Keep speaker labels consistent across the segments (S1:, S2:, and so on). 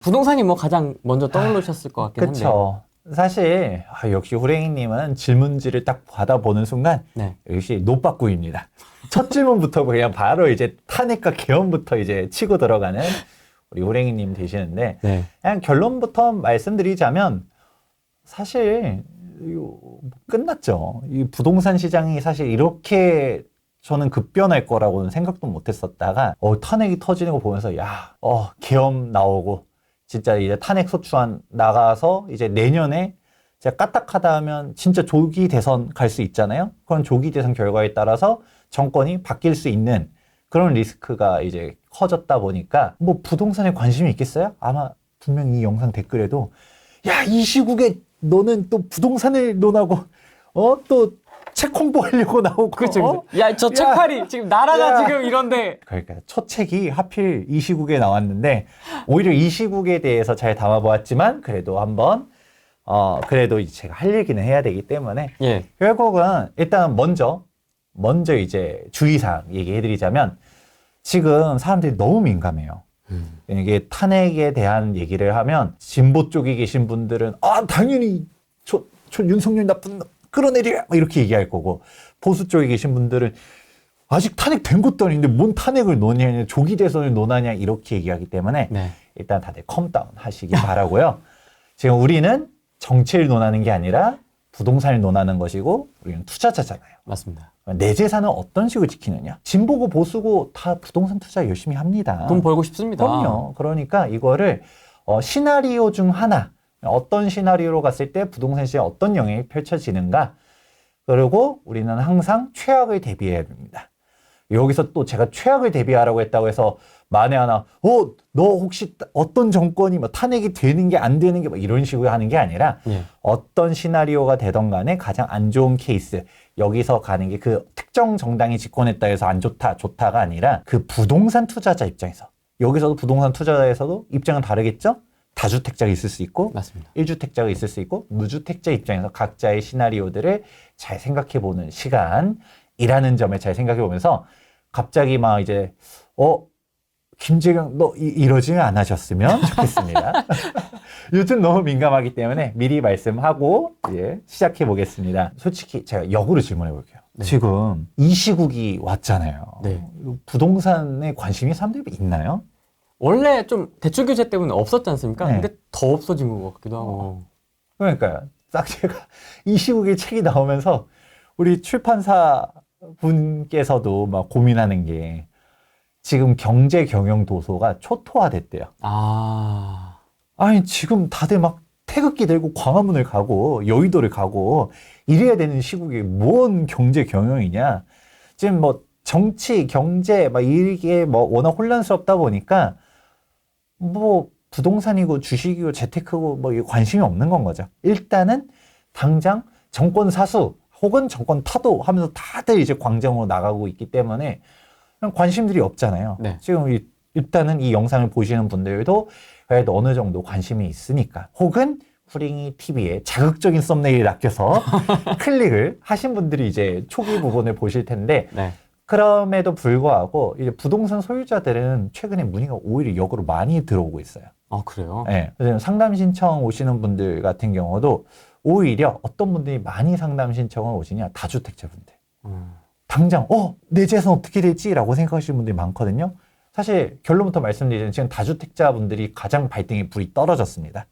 S1: 부동산이 뭐 가장 먼저 떠오르셨을 것 같긴 한데.
S2: 그쵸. 사실 역시 후랭이님은 질문지를 딱 받아보는 순간
S1: 네.
S2: 역시 노빠꾸입니다. 첫 질문부터 그냥 바로 이제 탄핵과 개헌부터 이제 치고 들어가는 우리 후랭이님 되시는데
S1: 네.
S2: 그냥 결론부터 말씀드리자면 사실 이거 끝났죠. 이 부동산 시장이 사실 이렇게 저는 급변할 거라고는 생각도 못했었다가 탄핵이 터지는 거 보면서 계엄 나오고 진짜 이제 탄핵 소추안 나가서 이제 내년에 제가 까딱하다 하면 진짜 조기 대선 갈 수 있잖아요. 그런 조기 대선 결과에 따라서 정권이 바뀔 수 있는 그런 리스크가 이제 커졌다 보니까 뭐 부동산에 관심이 있겠어요? 아마 분명히 이 영상 댓글에도 이 시국에 너는 또 부동산을 논하고 또 책 홍보하려고 나오고
S1: 그렇죠. 저 책팔이 지금 나라가 지금 이런데.
S2: 그러니까 첫 책이 하필 이 시국에 나왔는데 오히려 이 시국에 대해서 잘 담아보았지만 그래도 한번 그래도 제가 할 얘기는 해야 되기 때문에
S1: 예.
S2: 결국은 일단 먼저 이제 주의사항 얘기해드리자면 지금 사람들이 너무 민감해요. 이게 탄핵에 대한 얘기를 하면 진보 쪽에 계신 분들은 당연히 저 윤석열 나쁜 놈 끌어내려 이렇게 얘기할 거고 보수 쪽에 계신 분들은 아직 탄핵된 것도 아닌데 뭔 탄핵을 논하냐 조기 대선을 논하냐 이렇게 얘기하기 때문에
S1: 네.
S2: 일단 다들 컴다운 하시기 바라고요. 지금 우리는 정치를 논하는 게 아니라 부동산을 논하는 것이고 우리는 투자자잖아요.
S1: 맞습니다.
S2: 내 재산을 어떤 식으로 지키느냐. 진보고 보수고 다 부동산 투자 열심히 합니다.
S1: 돈 벌고 싶습니다.
S2: 그럼요. 그러니까 이거를 시나리오 중 하나 어떤 시나리오로 갔을 때 부동산 시장에 어떤 영향이 펼쳐지는가. 그리고 우리는 항상 최악을 대비해야 됩니다. 여기서 또 제가 최악을 대비하라고 했다고 해서 만에 하나 너 혹시 어떤 정권이 탄핵이 되는 게 안 되는 게 이런 식으로 하는 게 아니라 어떤 시나리오가 되던 간에 가장 안 좋은 케이스 여기서 가는 게 그 특정 정당이 집권했다 해서 안 좋다 좋다가 아니라 그 부동산 투자자 입장에서 여기서도 부동산 투자자에서도 입장은 다르겠죠? 다주택자가 있을 수 있고
S1: 맞습니다.
S2: 1주택자가 있을 수 있고 무주택자 입장에서 각자의 시나리오들을 잘 생각해보는 시간이라는 점을 잘 생각해보면서 갑자기 막 이제 김재경 너 이러지는 안 하셨으면 좋겠습니다. 요즘 너무 민감하기 때문에 미리 말씀하고 시작해 보겠습니다. 솔직히 제가 역으로 질문해 볼게요.
S1: 네.
S2: 지금 이 시국이 왔잖아요.
S1: 네.
S2: 부동산에 관심이 사람들이 있나요?
S1: 원래 좀 대출 규제 때문에 없었지 않습니까?
S2: 네.
S1: 근데 더 없어진 것 같기도 하고.
S2: 그러니까요. 딱 제가 이 시국에 책이 나오면서 우리 출판사 분께서도 막 고민하는 게 지금 경제 경영 도서가 초토화됐대요. 아니 지금 다들 막 태극기 들고 광화문을 가고 여의도를 가고 이래야 되는 시국에 뭔 경제 경영이냐. 지금 뭐 정치, 경제 막 이게 뭐 워낙 혼란스럽다 보니까 뭐 부동산이고 주식이고 재테크고 뭐 관심이 없는 건 거죠. 일단은 당장 정권 사수 혹은 정권 타도 하면서 다들 이제 광장으로 나가고 있기 때문에 관심들이 없잖아요.
S1: 네.
S2: 지금 일단은 이 영상을 보시는 분들도 그래도 어느 정도 관심이 있으니까 혹은 후링이 TV에 자극적인 썸네일을 낚여서 클릭을 하신 분들이 이제 초기 부분을 보실 텐데
S1: 네.
S2: 그럼에도 불구하고 이제 부동산 소유자들은 최근에 문의가 오히려 역으로 많이 들어오고 있어요.
S1: 그래요?
S2: 네. 그래서 상담 신청 오시는 분들 같은 경우도 오히려 어떤 분들이 많이 상담 신청을 오시냐 다주택자분들. 당장 내 재산 어떻게 될지 라고 생각하시는 분들이 많거든요. 사실 결론부터 말씀드리자면 지금 다주택자분들이 가장 발등에 불이 떨어졌습니다.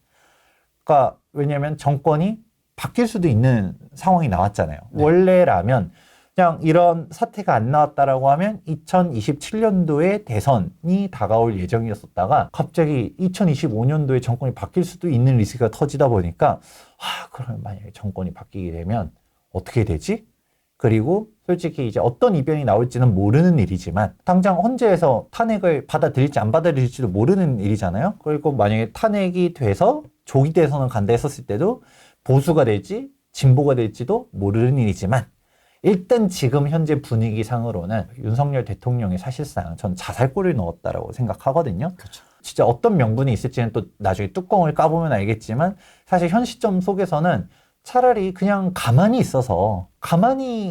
S2: 그러니까 왜냐하면 정권이 바뀔 수도 있는 상황이 나왔잖아요.
S1: 네.
S2: 원래라면 그냥 이런 사태가 안 나왔다라고 하면 2027년도에 대선이 다가올 예정이었었다가 갑자기 2025년도에 정권이 바뀔 수도 있는 리스크가 터지다 보니까 그럼 만약에 정권이 바뀌게 되면 어떻게 되지? 그리고 솔직히 이제 어떤 이변이 나올지는 모르는 일이지만 당장 헌재에서 탄핵을 받아들일지 안 받아들일지도 모르는 일이잖아요. 그리고 만약에 탄핵이 돼서 조기 대선을 간다 했었을 때도 보수가 될지 진보가 될지도 모르는 일이지만 일단 지금 현재 분위기상으로는 윤석열 대통령이 사실상 전 자살골을 넣었다라고 생각하거든요.
S1: 그렇죠.
S2: 진짜 어떤 명분이 있을지는 또 나중에 뚜껑을 까보면 알겠지만 사실 현 시점 속에서는 차라리 그냥 가만히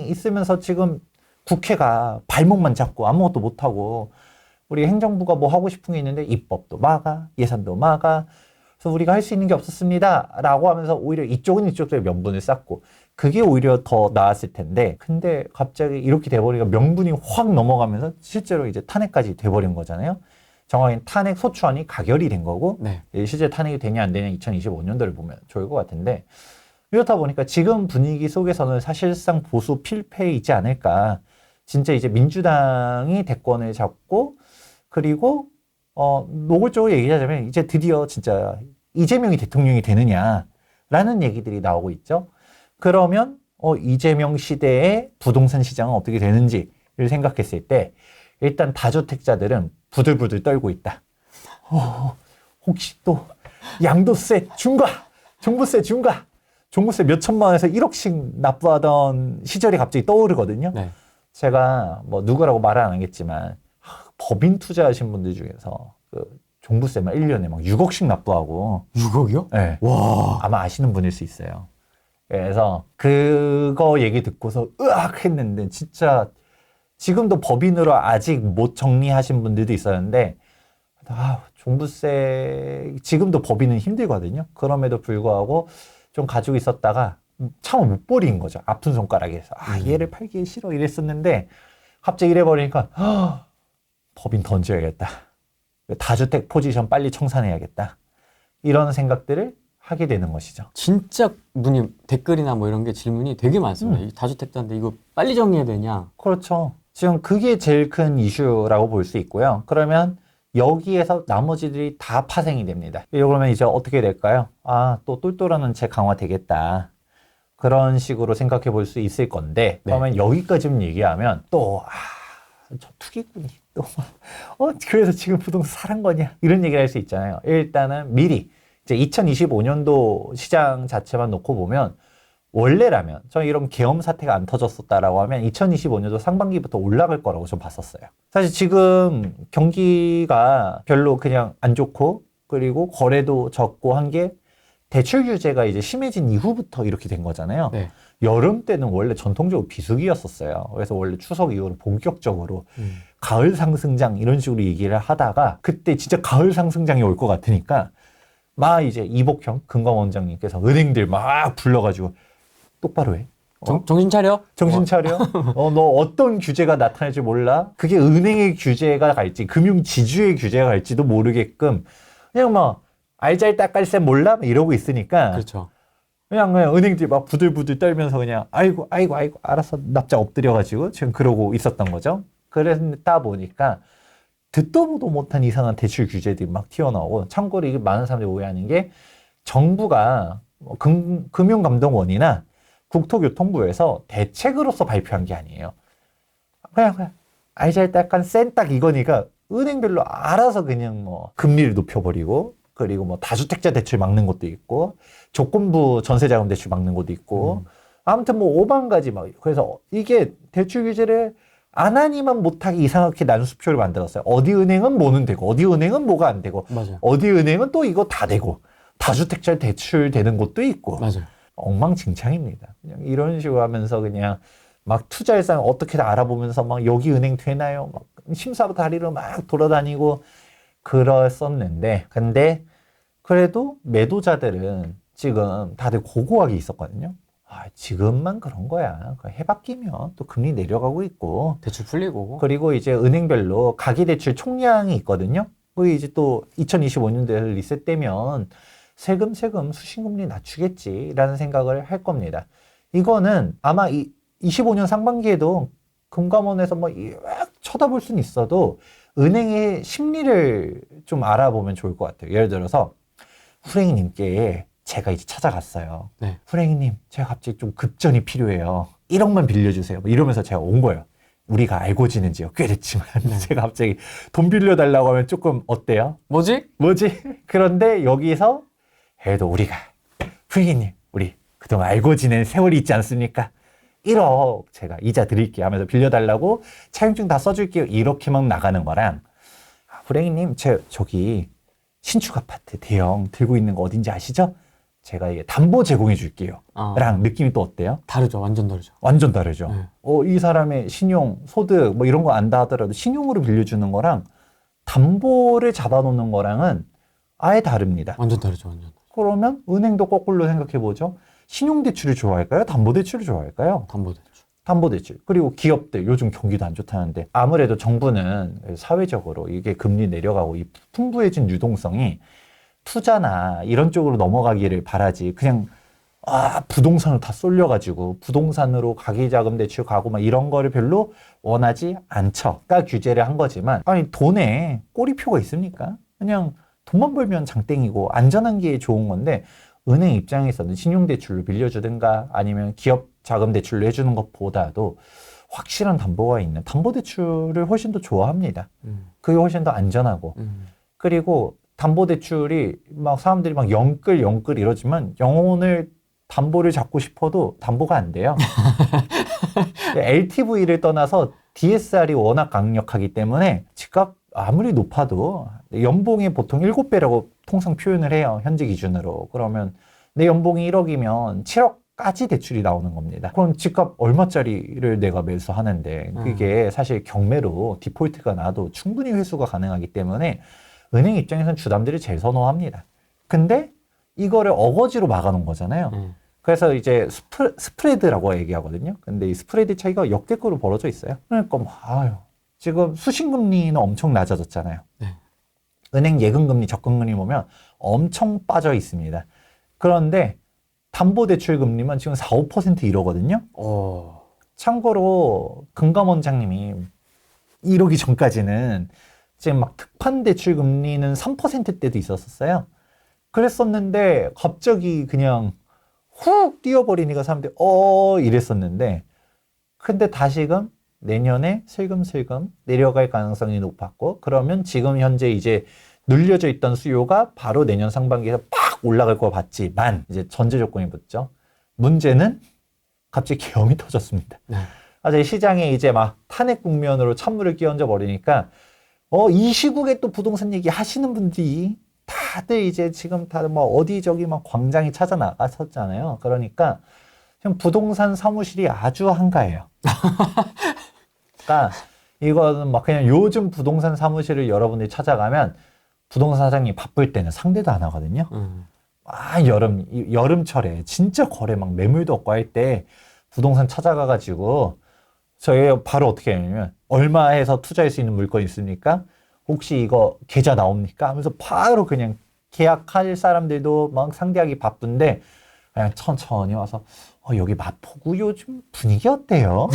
S2: 있으면서 지금 국회가 발목만 잡고 아무것도 못하고 우리 행정부가 뭐 하고 싶은 게 있는데 입법도 막아, 예산도 막아. 그래서 우리가 할 수 있는 게 없었습니다. 라고 하면서 오히려 이쪽은 이쪽에 명분을 쌓고 그게 오히려 더 나았을 텐데 근데 갑자기 이렇게 돼버리니까 명분이 확 넘어가면서 실제로 이제 탄핵까지 돼버린 거잖아요. 정확히 탄핵 소추안이 가결이 된 거고
S1: 네.
S2: 실제 탄핵이 되냐 안 되냐 2025년도를 보면 좋을 것 같은데 이렇다 보니까 지금 분위기 속에서는 사실상 보수 필패이지 않을까. 진짜 이제 민주당이 대권을 잡고 그리고 노골적으로 얘기하자면 이제 드디어 진짜 이재명이 대통령이 되느냐라는 얘기들이 나오고 있죠. 그러면 이재명 시대의 부동산 시장은 어떻게 되는지를 생각했을 때 일단 다주택자들은 부들부들 떨고 있다. 혹시 또 양도세 중과, 종부세 중과, 종부세 몇 천만 원에서 1억씩 납부하던 시절이 갑자기 떠오르거든요.
S1: 네.
S2: 제가 뭐 누구라고 말은 안 하겠지만 법인 투자하신 분들 중에서 그 종부세만 1년에 막 6억씩 납부하고
S1: 6억이요?
S2: 네.
S1: 와.
S2: 아마 아시는 분일 수 있어요. 그래서 그거 얘기 듣고서 으악 했는데 진짜 지금도 법인으로 아직 못 정리하신 분들도 있었는데 종부세 지금도 법인은 힘들거든요. 그럼에도 불구하고 좀 가지고 있었다가 차마 못 버린 거죠. 아픈 손가락에서 얘를 팔기 싫어 이랬었는데 갑자기 이래버리니까 법인 던져야겠다. 다주택 포지션 빨리 청산해야겠다. 이런 생각들을 하게 되는 것이죠.
S1: 진짜 댓글이나 뭐 이런 게 질문이 되게 많습니다. 이 다주택자인데 이거 빨리 정리해야 되냐?
S2: 그렇죠. 지금 그게 제일 큰 이슈라고 볼 수 있고요. 그러면 여기에서 나머지들이 다 파생이 됩니다. 그러면 이제 어떻게 될까요? 또 똘똘한 은채 강화되겠다. 그런 식으로 생각해 볼 수 있을 건데, 그러면 여기까지만 얘기하면 또, 저 투기꾼이 또, 그래서 지금 부동산 사란 거냐? 이런 얘기를 할 수 있잖아요. 일단은 미리, 이제 2025년도 시장 자체만 놓고 보면, 원래라면, 저는 이런 계엄 사태가 안 터졌었다라고 하면 2025년도 상반기부터 올라갈 거라고 좀 봤었어요. 사실 지금 경기가 별로 그냥 안 좋고, 그리고 거래도 적고 한 게 대출 규제가 이제 심해진 이후부터 이렇게 된 거잖아요.
S1: 네.
S2: 여름 때는 원래 전통적으로 비수기였었어요. 그래서 원래 추석 이후로 본격적으로 가을 상승장 이런 식으로 얘기를 하다가 그때 진짜 가을 상승장이 올 것 같으니까 막 이제 이복형 금감원장님께서 은행들 막 불러가지고 똑바로 해.
S1: 정신 차려?
S2: 정신 차려. 너 어떤 규제가 나타날지 몰라. 그게 은행의 규제가 갈지 금융 지주의 규제가 갈지도 모르게끔 그냥 막 알잘딱깔센 몰라? 이러고 있으니까.
S1: 그렇죠.
S2: 그냥 은행들이 막 부들부들 떨면서 그냥 아이고 알았어 납작 엎드려가지고 지금 그러고 있었던 거죠. 그랬다 보니까 듣도 보도 못한 이상한 대출 규제들이 막 튀어나오고 참고로 이게 많은 사람들이 오해하는 게 정부가 금융감독원이나 국토교통부에서 대책으로서 발표한 게 아니에요. 그냥 알잘딱한 센 딱 이거니까 은행별로 알아서 그냥 뭐 금리를 높여버리고 그리고 뭐 다주택자 대출 막는 것도 있고 조건부 전세자금 대출 막는 것도 있고 아무튼 뭐 5만 가지 막 그래서 이게 대출 규제를 안 하니만 못하게 이상하게 난수표를 만들었어요. 어디 은행은 뭐는 되고 어디 은행은 뭐가 안 되고
S1: 맞아요.
S2: 어디 은행은 또 이거 다 되고 다주택자 대출 되는 것도 있고
S1: 맞아요.
S2: 엉망진창입니다. 그냥 이런 식으로 하면서 그냥 막 투자일상 어떻게 다 알아보면서 막 여기 은행 되나요? 막 심사 다리로 막 돌아다니고 그랬었는데 근데 그래도 매도자들은 지금 다들 고고하게 있었거든요. 지금만 그런 거야. 해바뀌면 또 금리 내려가고 있고
S1: 대출 풀리고
S2: 그리고 이제 은행별로 가계대출 총량이 있거든요. 그게 이제 또 2025년도에 리셋되면 세금 수신금리 낮추겠지라는 생각을 할 겁니다. 이거는 아마 25년 상반기에도 금감원에서 뭐 쳐다볼 수는 있어도 은행의 심리를 좀 알아보면 좋을 것 같아요. 예를 들어서 후랭이님께 제가 이제 찾아갔어요.
S1: 네.
S2: 후랭이님, 제가 갑자기 좀 급전이 필요해요. 1억만 빌려주세요. 뭐 이러면서 제가 온 거예요. 우리가 알고 지낸 지가 꽤 됐지만 제가 갑자기 돈 빌려달라고 하면 조금 어때요?
S1: 뭐지?
S2: 그런데 여기서 그래도 우리가 후랭이님, 우리 그동안 알고 지낸 세월이 있지 않습니까? 1억 제가 이자 드릴게요 하면서 빌려달라고 차용증 다 써줄게요. 이렇게만 나가는 거랑 후랭이님, 저기 신축 아파트 대형 들고 있는 거 어딘지 아시죠? 제가 이게 담보 제공해 줄게요. 랑 느낌이 또 어때요?
S1: 다르죠. 완전 다르죠.
S2: 완전 다르죠.
S1: 네.
S2: 이 사람의 신용, 소득 뭐 이런 거 안다 하더라도 신용으로 빌려주는 거랑 담보를 잡아놓는 거랑은 아예 다릅니다.
S1: 완전 다르죠, 완전.
S2: 그러면 은행도 거꾸로 생각해보죠. 신용대출을 좋아할까요? 담보대출을 좋아할까요?
S1: 담보대출.
S2: 담보대출. 그리고 기업들, 요즘 경기도 안 좋다는데 아무래도 정부는 사회적으로 이게 금리 내려가고 이 풍부해진 유동성이 투자나 이런 쪽으로 넘어가기를 바라지. 그냥 부동산을 다 쏠려가지고 부동산으로 가계자금 대출 가고 막 이런 거를 별로 원하지 않죠. 그러니까 규제를 한 거지만 아니 돈에 꼬리표가 있습니까? 그냥 돈만 벌면 장땡이고 안전한 게 좋은 건데 은행 입장에서는 신용대출로 빌려주든가 아니면 기업 자금 대출로 해주는 것보다도 확실한 담보가 있는 담보대출을 훨씬 더 좋아합니다. 그게 훨씬 더 안전하고 그리고 담보대출이 막 사람들이 막 영끌 이러지만 영혼을 담보를 잡고 싶어도 담보가 안 돼요. LTV를 떠나서 DSR이 워낙 강력하기 때문에 집값 아무리 높아도 연봉이 보통 7배라고 통상 표현을 해요. 현재 기준으로. 그러면 내 연봉이 1억이면 7억까지 대출이 나오는 겁니다. 그럼 집값 얼마짜리를 내가 매수하는데 그게 사실 경매로 디폴트가 나도 충분히 회수가 가능하기 때문에 은행 입장에서는 주담대를 제일 선호합니다. 근데 이거를 어거지로 막아놓은 거잖아요. 그래서 이제 스프레드라고 얘기하거든요. 근데 이 스프레드 차이가 역대급으로 벌어져 있어요. 그러니까 지금 수신금리는 엄청 낮아졌잖아요.
S1: 네.
S2: 은행 예금금리, 적금금리 보면 엄청 빠져 있습니다. 그런데 담보대출 금리만 지금 4, 5% 이러거든요. 참고로 금감원장님이 이러기 전까지는 지금 막 특판 대출 금리는 3%대도 있었어요. 그랬었는데 갑자기 그냥 훅 뛰어버리니까 사람들이 이랬었는데 근데 다시금 내년에 슬금슬금 내려갈 가능성이 높았고 그러면 지금 현재 이제 눌려져 있던 수요가 바로 내년 상반기에서 팍 올라갈 거 같지만 이제 전제 조건이 붙죠. 문제는 갑자기 계엄이 터졌습니다. 아직 시장에 이제 막 탄핵 국면으로 찬물을 끼얹어 버리니까 이 시국에 또 부동산 얘기 하시는 분들이 다들 이제 지금 다들 뭐 어디저기 막 광장에 찾아 나갔었잖아요. 그러니까 지금 부동산 사무실이 아주 한가해요. 그러니까 이거는 막 그냥 요즘 부동산 사무실을 여러분들이 찾아가면 부동산 사장님 바쁠 때는 상대도 안 하거든요. 여름철에 진짜 거래 막 매물도 없고 할 때 부동산 찾아가가지고 저희 바로 어떻게 하냐면 얼마 해서 투자할 수 있는 물건 있습니까? 혹시 이거 계좌 나옵니까? 하면서 바로 그냥 계약할 사람들도 막 상대하기 바쁜데 그냥 천천히 와서 여기 마포구 요즘 분위기 어때요?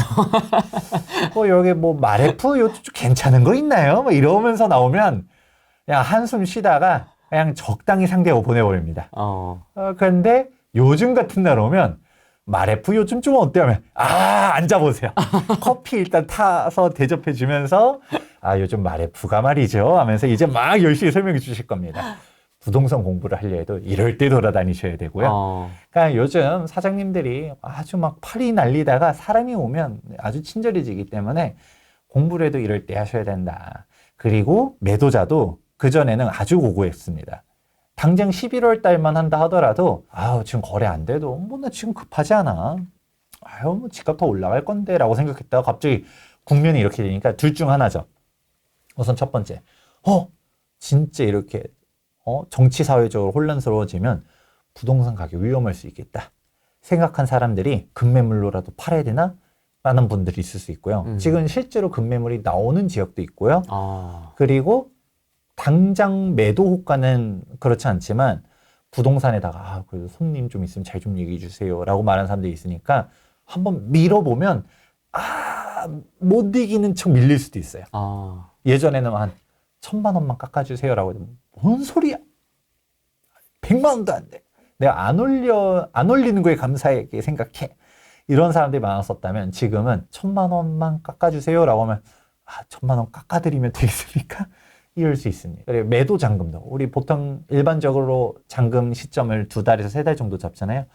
S2: 여기 뭐 마레프 요즘 좀 괜찮은 거 있나요? 막 이러면서 나오면 그냥 한숨 쉬다가 그냥 적당히 상대하고 보내버립니다. 그런데 요즘 같은 날 오면 마레프 요즘 좀 어때? 하면 앉아보세요. 커피 일단 타서 대접해 주면서 요즘 마레프가 말이죠 하면서 이제 막 열심히 설명해 주실 겁니다. 부동산 공부를 하려 해도 이럴 때 돌아다니셔야 되고요. 그러니까 요즘 사장님들이 아주 막 팔이 날리다가 사람이 오면 아주 친절해지기 때문에 공부를 해도 이럴 때 하셔야 된다. 그리고 매도자도 그전에는 아주 고고했습니다. 당장 11월 달만 한다 하더라도 지금 거래 안 돼도 뭐 나 지금 급하지 않아. 뭐 집값 더 올라갈 건데 라고 생각했다가 갑자기 국면이 이렇게 되니까 둘 중 하나죠. 우선 첫 번째 진짜 이렇게 정치 사회적으로 혼란스러워지면 부동산 가격 위험할 수 있겠다 생각한 사람들이 급매물로라도 팔아야 되나? 라는 분들이 있을 수 있고요. 지금 실제로 급매물이 나오는 지역도 있고요. 그리고 당장 매도 호가는 그렇지 않지만 부동산에다가 그래도 손님 좀 있으면 잘 좀 얘기해 주세요 라고 말하는 사람들이 있으니까 한번 밀어보면 못 이기는 척 밀릴 수도 있어요. 예전에는 한 1,000만 원만 깎아주세요 라고 하면 뭔 소리야 100만 원도 안 돼. 내가 안 올리는 거에 감사하게 생각해. 이런 사람들이 많았었다면 지금은 1,000만 원만 깎아주세요 라고 하면 1,000만 원 깎아드리면 되겠습니까? 이럴 수 있습니다. 그리고 매도 잔금도 우리 보통 일반적으로 잔금 시점을 2달에서 3달 정도 잡잖아요.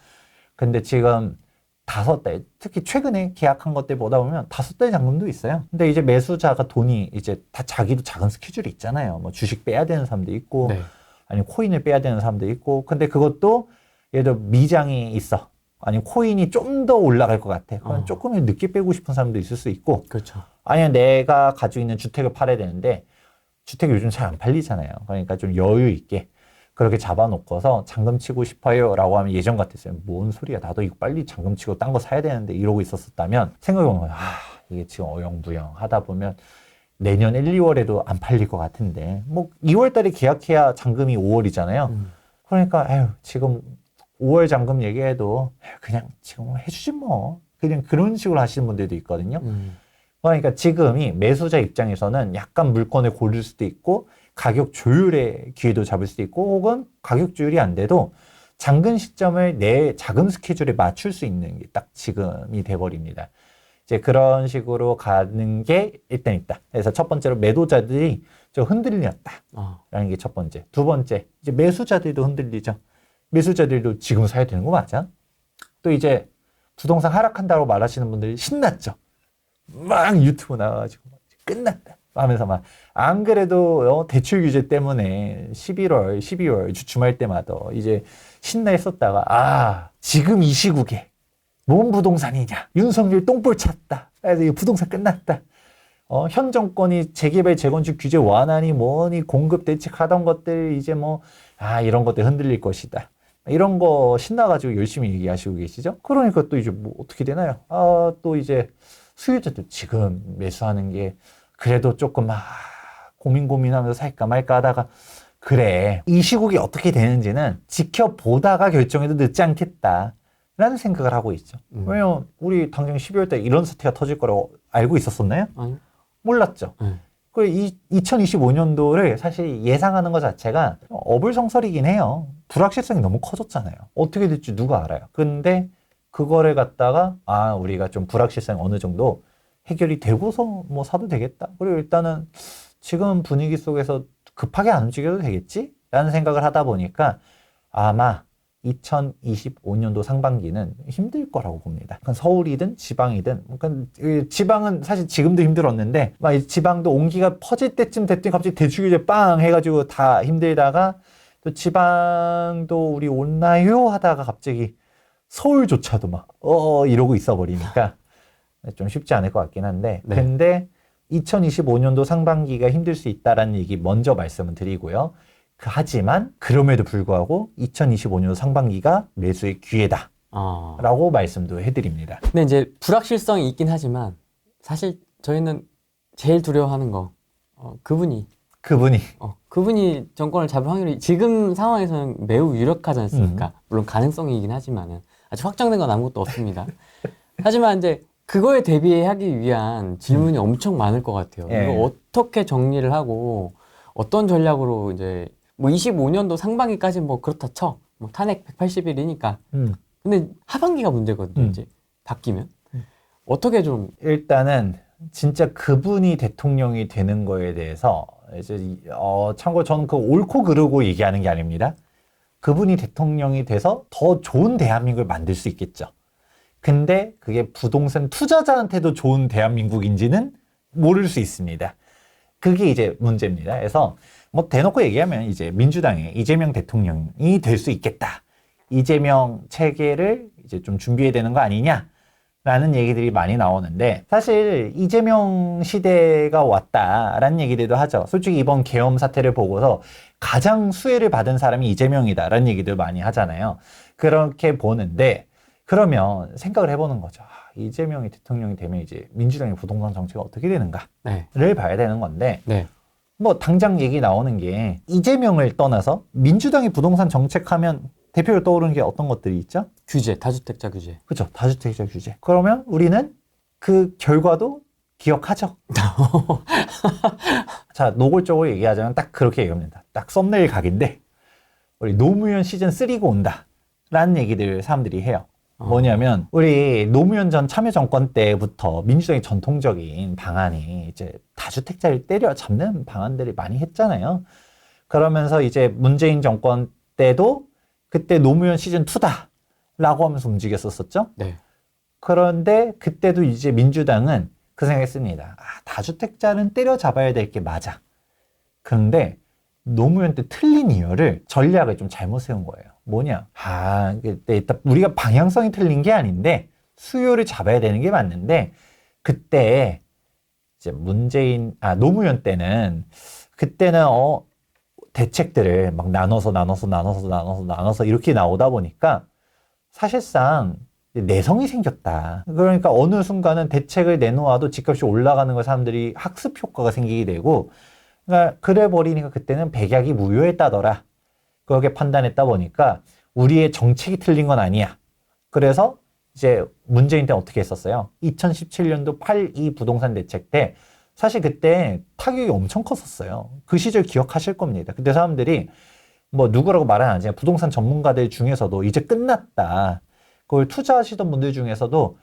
S2: 근데 지금 5달, 특히 최근에 계약한 것들 보다 보면 5달 잔금도 있어요. 근데 이제 매수자가 돈이 이제 다 자기도 작은 스케줄이 있잖아요. 뭐 주식 빼야 되는 사람도 있고 아니면 코인을 빼야 되는 사람도 있고 근데 그것도 예를 들어 미장이 있어. 아니면 코인이 좀 더 올라갈 것 같아. 그럼 조금 늦게 빼고 싶은 사람도 있을 수 있고
S1: 그렇죠.
S2: 아니면 내가 가지고 있는 주택을 팔아야 되는데 주택이 요즘 잘 안 팔리잖아요. 그러니까 좀 여유 있게 그렇게 잡아놓고서 잔금 치고 싶어요 라고 하면 예전 같았어요. 뭔 소리야. 나도 이거 빨리 잔금 치고 딴 거 사야 되는데 이러고 있었다면 생각해보면 이게 지금 어영부영 하다 보면 내년 1, 2월에도 안 팔릴 것 같은데 뭐 2월 달에 계약해야 잔금이 5월이잖아요. 그러니까 지금 5월 잔금 얘기해도 그냥 지금 해주지 뭐. 그냥 그런 식으로 하시는 분들도 있거든요. 그러니까 지금이 매수자 입장에서는 약간 물건을 고를 수도 있고 가격 조율의 기회도 잡을 수도 있고 혹은 가격 조율이 안 돼도 잔금 시점을 내 자금 스케줄에 맞출 수 있는 게 딱 지금이 돼버립니다. 이제 그런 식으로 가는 게 일단 있다. 그래서 첫 번째로 매도자들이 좀 흔들렸다라는 게 첫 번째. 두 번째, 이제 매수자들도 흔들리죠. 매수자들도 지금 사야 되는 거 맞아? 또 이제 부동산 하락한다고 말하시는 분들이 신났죠. 막 유튜브 나와가지고 끝났다 하면서 막 안 그래도 대출 규제 때문에 11월, 12월 주춤할 때마다 이제 신나 있었다가 지금 이 시국에 뭔 부동산이냐 윤석열 똥볼 찼다 그래서 이 부동산 끝났다 현 정권이 재개발 재건축 규제 완화니 뭐니 공급 대책 하던 것들 이제 뭐 이런 것들 흔들릴 것이다 이런 거 신나가지고 열심히 얘기하시고 계시죠. 그러니까 또 이제 뭐 어떻게 되나요? 또 이제 수요자도 지금 매수하는 게 그래도 조금 고민하면서 살까 말까 하다가 그래 이 시국이 어떻게 되는지는 지켜보다가 결정해도 늦지 않겠다라는 생각을 하고 있죠. 왜냐면 우리 당장 12월 달 이런 사태가 터질 거라고 알고 있었었나요?
S1: 아니.
S2: 몰랐죠. 그 2025년도를 사실 예상하는 것 자체가 어불성설이긴 해요. 불확실성이 너무 커졌잖아요. 어떻게 될지 누가 알아요. 근데 그거를 갖다가 우리가 좀 불확실성이 어느 정도 해결이 되고서 뭐 사도 되겠다. 그리고 일단은 지금 분위기 속에서 급하게 안 움직여도 되겠지? 라는 생각을 하다 보니까 아마 2025년도 상반기는 힘들 거라고 봅니다. 서울이든 지방이든, 지방은 사실 지금도 힘들었는데, 지방도 온기가 퍼질 때쯤 됐더니 갑자기 대출 규제 빵 해가지고 다 힘들다가 또 지방도 우리 온나요? 하다가 갑자기 서울조차도 이러고 있어 버리니까 좀 쉽지 않을 것 같긴 한데,
S1: 네.
S2: 근데 2025년도 상반기가 힘들 수 있다라는 얘기 먼저 말씀을 드리고요. 하지만 그럼에도 불구하고 2025년 상반기가 매수의 기회다 라고 말씀도 해드립니다.
S1: 근데 이제 불확실성이 있긴 하지만 사실 저희는 제일 두려워하는 거 그분이 정권을 잡을 확률이 지금 상황에서는 매우 유력하지 않습니까? 물론 가능성이긴 하지만은 아직 확정된 건 아무것도 없습니다. 하지만 이제 그거에 대비하기 위한 질문이 엄청 많을 것 같아요. 이거 어떻게 정리를 하고 어떤 전략으로 이제 뭐 25년도 상반기까지 뭐 그렇다 쳐. 뭐 탄핵 180일이니까. 근데 하반기가 문제거든요. 이제 바뀌면. 어떻게 좀
S2: 일단은 진짜 그분이 대통령이 되는 거에 대해서 이제 참고로 저는 그 옳고 그르고 얘기하는 게 아닙니다. 그분이 대통령이 돼서 더 좋은 대한민국을 만들 수 있겠죠. 근데 그게 부동산 투자자한테도 좋은 대한민국인지는 모를 수 있습니다. 그게 이제 문제입니다. 그래서 뭐 대놓고 얘기하면 이제 민주당의 이재명 대통령이 될 수 있겠다. 이재명 체계를 이제 좀 준비해야 되는 거 아니냐라는 얘기들이 많이 나오는데 사실 이재명 시대가 왔다라는 얘기들도 하죠. 솔직히 이번 계엄 사태를 보고서 가장 수혜를 받은 사람이 이재명이다라는 얘기들 많이 하잖아요. 그렇게 보는데 그러면 생각을 해보는 거죠. 이재명이 대통령이 되면 이제 민주당의 부동산 정책이 어떻게 되는가를 봐야 되는 건데 뭐 당장 얘기 나오는 게 이재명을 떠나서 민주당이 부동산 정책하면 대표로 떠오르는 게 어떤 것들이 있죠?
S1: 규제, 다주택자 규제.
S2: 그렇죠. 다주택자 규제. 그러면 우리는 그 결과도 기억하죠. 자, 노골적으로 얘기하자면 딱 그렇게 얘기합니다. 딱 썸네일 각인데 우리 노무현 시즌 3가 온다라는 얘기들 사람들이 해요. 뭐냐면 우리 노무현 전 참여정권 때부터 민주당의 전통적인 방안이 이제 다주택자를 때려잡는 방안들이 많이 했잖아요. 그러면서 이제 문재인 정권 때도 그때 노무현 시즌 2다라고 하면서 움직였었죠.
S1: 네.
S2: 그런데 그때도 이제 민주당은 그 생각했습니다. 다주택자는 때려잡아야 될 게 맞아. 그런데 노무현 때 틀린 이유를 전략을 좀 잘못 세운 거예요. 뭐냐? 일단 우리가 방향성이 틀린 게 아닌데 수요를 잡아야 되는 게 맞는데 그때 이제 노무현 때는 그때는 대책들을 막 나눠서 이렇게 나오다 보니까 사실상 내성이 생겼다. 그러니까 어느 순간은 대책을 내놓아도 집값이 올라가는 걸 사람들이 학습 효과가 생기게 되고, 그러니까 그래 버리니까 그때는 백약이 무효했다더라. 그렇게 판단했다 보니까 우리의 정책이 틀린 건 아니야. 그래서 이제 문재인 때는 어떻게 했었어요? 2017년도 8.2 부동산 대책 때 사실 그때 타격이 엄청 컸었어요. 그 시절 기억하실 겁니다. 그때 사람들이 뭐 누구라고 말은 안 하지만 부동산 전문가들 중에서도 이제 끝났다. 그걸 투자하시던 분들 중에서도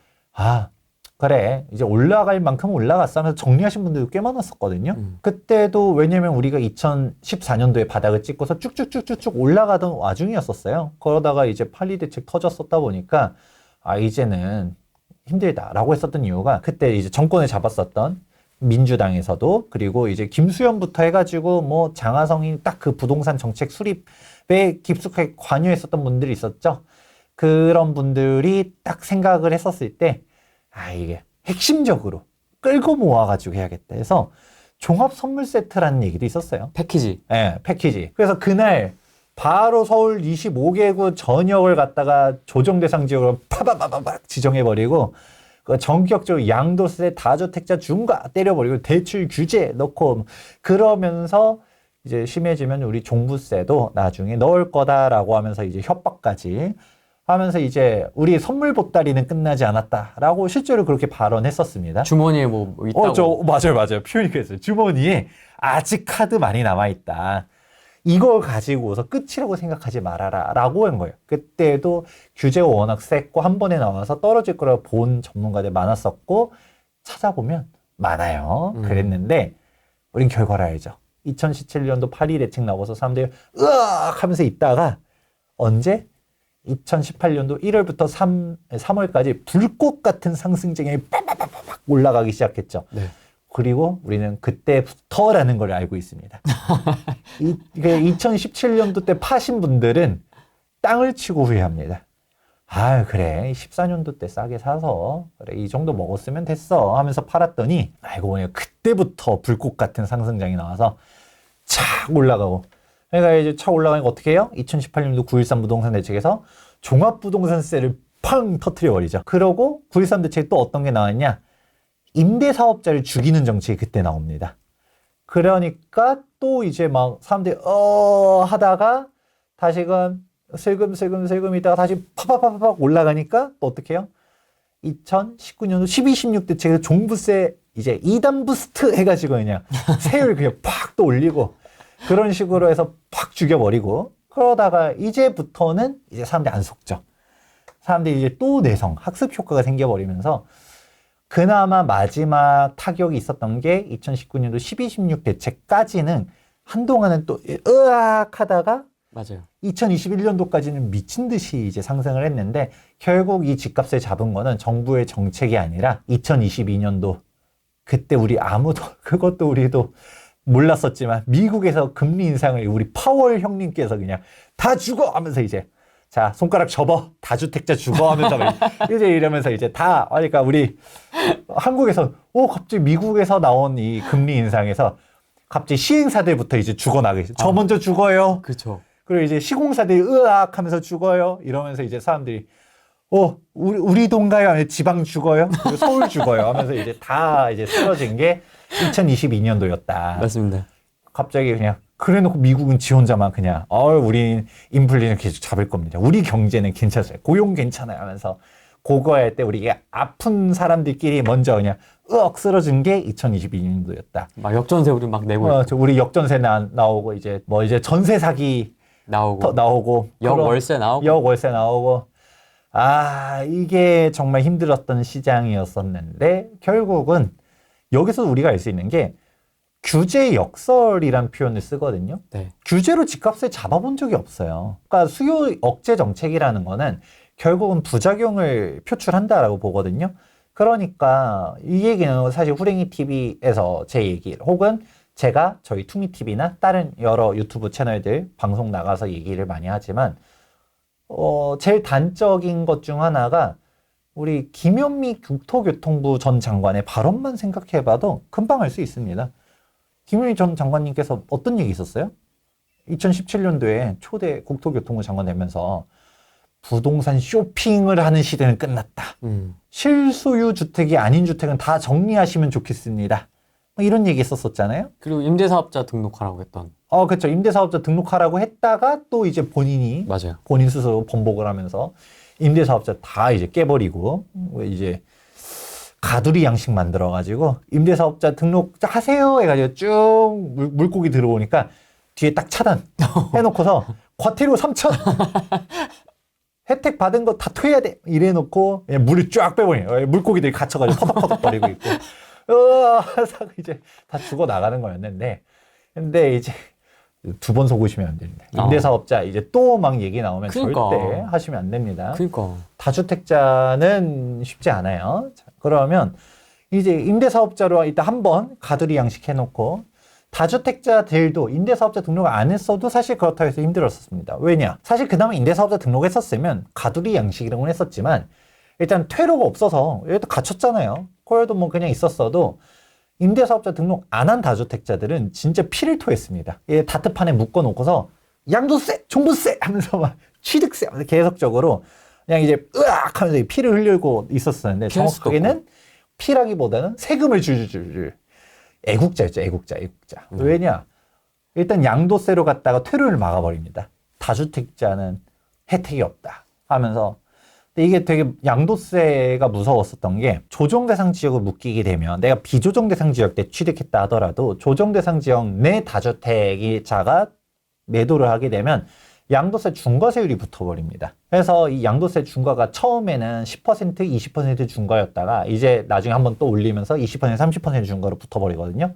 S2: 그래 이제 올라갈 만큼 올라갔어 하면서 정리하신 분들도 꽤 많았었거든요. 그때도 왜냐면 우리가 2014년도에 바닥을 찍고서 쭉쭉쭉쭉쭉 올라가던 와중이었었어요. 그러다가 이제 8.2 대책 터졌었다 보니까 이제는 힘들다라고 했었던 이유가 그때 이제 정권을 잡았었던 민주당에서도 그리고 이제 김수현부터 해가지고 뭐 장하성이 딱 그 부동산 정책 수립에 깊숙하게 관여했었던 분들이 있었죠. 그런 분들이 딱 생각을 했었을 때 이게 핵심적으로 끌고 모아가지고 해야겠다 해서 종합 선물 세트라는 얘기도 있었어요.
S1: 패키지.
S2: 네, 패키지. 그래서 그날 바로 서울 25개구 전역을 갖다가 조정 대상 지역으로 파바바바박 지정해버리고 그 전격적으로 양도세 다주택자 중과 때려버리고 대출 규제 넣고 그러면서 이제 심해지면 우리 종부세도 나중에 넣을 거다라고 하면서 이제 협박까지 하면서 이제 우리 선물 보따리는 끝나지 않았다라고 실제로 그렇게 발언했었습니다.
S1: 주머니에 뭐 있다고.
S2: 맞아요. 표현이 그랬어요. 주머니에 아직 카드 많이 남아있다. 이걸 가지고서 끝이라고 생각하지 말아라 라고 한 거예요. 그때도 규제가 워낙 셌고 한 번에 나와서 떨어질 거라고 본 전문가들 많았었고 찾아보면 많아요. 그랬는데 우린 결과를 알죠. 2017년도 8.2 대책 나와서 사람들이 으악 하면서 있다가 언제? 2018년도 1월부터 3월까지 불꽃 같은 상승장이 빡빡빡빡 올라가기 시작했죠.
S1: 네.
S2: 그리고 우리는 그때부터라는 걸 알고 있습니다. 2017년도 때 파신 분들은 땅을 치고 후회합니다. 그래 14년도 때 싸게 사서 그래 이 정도 먹었으면 됐어 하면서 팔았더니 알고 보니 그때부터 불꽃 같은 상승장이 나와서 착 올라가고 그러니까 이제 착 올라가니까 어떻게 해요? 2018년도 9.13 부동산 대책에서 종합부동산세를 팡 터트려버리죠. 그러고 9.13 대책에 또 어떤 게 나왔냐? 임대사업자를 죽이는 정책이 그때 나옵니다. 그러니까 또 이제 막 사람들이 하다가 다시금 슬금 있다가 다시 파파파팍 올라가니까 또 어떻게 해요? 2019년도 12, 16 대책에서 종부세 이제 2단 부스트 해가지고 그냥 세율 그냥 팍 또 올리고 그런 식으로 해서 팍 죽여버리고 그러다가 이제부터는 이제 사람들이 안 속죠. 사람들이 이제 또 내성, 학습 효과가 생겨버리면서 그나마 마지막 타격이 있었던 게 2019년도 12, 16 대책까지는 한동안은 또 으악 하다가
S1: 맞아요.
S2: 2021년도까지는 미친 듯이 이제 상승을 했는데 결국 이 집값을 잡은 거는 정부의 정책이 아니라 2022년도 그때 우리 아무도 그것도 우리도 몰랐었지만 미국에서 금리 인상을 우리 파월 형님께서 그냥 다 죽어 하면서 이제 자 손가락 접어 다주택자 죽어 하면서 이제 이러면서 이제 다 그러니까 우리 한국에서 갑자기 미국에서 나온 이 금리 인상에서 갑자기 시행사들부터 이제 죽어나가기 저 먼저 죽어요.
S1: 그렇죠.
S2: 그리고 이제 시공사들이 으악 하면서 죽어요. 이러면서 이제 사람들이 우리 동가요? 아니 지방 죽어요? 그리고 서울 죽어요? 하면서 이제 다 이제 쓰러진 게 2022년도였다.
S1: 맞습니다.
S2: 갑자기 그냥 그래놓고 미국은 지 혼자만 그냥 우린 인플레이션 계속 잡을 겁니다. 우리 경제는 괜찮아요. 고용 괜찮아요. 하면서 그거 할 때 우리가 아픈 사람들끼리 먼저 그냥 쓰러진 게 2022년도였다.
S1: 막 역전세 우리 막 내고 있고.
S2: 우리 역전세 나오고 이제 뭐 이제 전세 사기 나오고
S1: 역월세
S2: 나오고 이게 정말 힘들었던 시장이었었는데 결국은 여기서 우리가 알 수 있는 게 규제 역설이란 표현을 쓰거든요.
S1: 네.
S2: 규제로 집값을 잡아본 적이 없어요. 그러니까 수요 억제 정책이라는 거는 결국은 부작용을 표출한다라고 보거든요. 그러니까 이 얘기는 사실 후랭이 TV에서 제 얘기 혹은 제가 저희 투미TV나 다른 여러 유튜브 채널들 방송 나가서 얘기를 많이 하지만 제일 단적인 것 중 하나가 우리 김현미 국토교통부 전 장관의 발언만 생각해봐도 금방 알 수 있습니다. 김윤희 전 장관님께서 어떤 얘기 있었어요? 2017년도에 초대 국토교통부 장관 되면서 부동산 쇼핑을 하는 시대는 끝났다. 실소유 주택이 아닌 주택은 다 정리하시면 좋겠습니다. 뭐 이런 얘기 했었잖아요.
S1: 그리고 임대사업자 등록하라고 했던.
S2: 그렇죠. 임대사업자 등록하라고 했다가 또 이제 본인이
S1: 맞아요.
S2: 본인 스스로 번복을 하면서 임대사업자 다 이제 깨버리고 이제 가두리 양식 만들어가지고 임대사업자 등록하세요 해가지고 쭉 물고기 들어오니까 뒤에 딱 차단 해놓고서 과태료 3천 혜택 받은 거 다 토해야 돼 이래놓고 그냥 물을 쫙 빼버려요. 물고기들이 갇혀가지고 퍼덕퍼덕거리고 있고 이제 다 죽어 나가는 거였는데 근데 이제 2번 속으시면 안 됩니다. 임대사업자 이제 또 막 얘기 나오면
S1: 그러니까.
S2: 절대 하시면 안 됩니다.
S1: 그러니까.
S2: 다주택자는 쉽지 않아요. 자, 그러면 이제 임대사업자로 일단 한번 가두리 양식 해놓고 다주택자들도 임대사업자 등록을 안 했어도 사실 그렇다고 해서 힘들었었습니다. 왜냐? 사실 그나마 임대사업자 등록했었으면 가두리 양식이라고 했었지만 일단 퇴로가 없어서 얘도 갇혔잖아요. 그래도 뭐 그냥 있었어도 임대사업자 등록 안 한 다주택자들은 진짜 피를 토했습니다. 얘 다트판에 묶어놓고서 양도세, 종부세 하면서 막 취득세 하면서 계속적으로 그냥 이제 으악 하면서 피를 흘리고 있었었는데 정확하게는 피라기보다는 세금을 줄줄줄 애국자였죠. 애국자. 왜냐? 일단 양도세로 갔다가 퇴로를 막아버립니다. 다주택자는 혜택이 없다 하면서 근데 이게 되게 양도세가 무서웠었던 게 조정대상 지역을 묶이게 되면 내가 비조정대상 지역 때 취득했다 하더라도 조정대상 지역 내 다주택자가 매도를 하게 되면 양도세 중과세율이 붙어버립니다. 그래서 이 양도세 중과가 처음에는 10%, 20% 중과였다가 이제 나중에 한번 또 올리면서 20%, 30% 중과로 붙어버리거든요.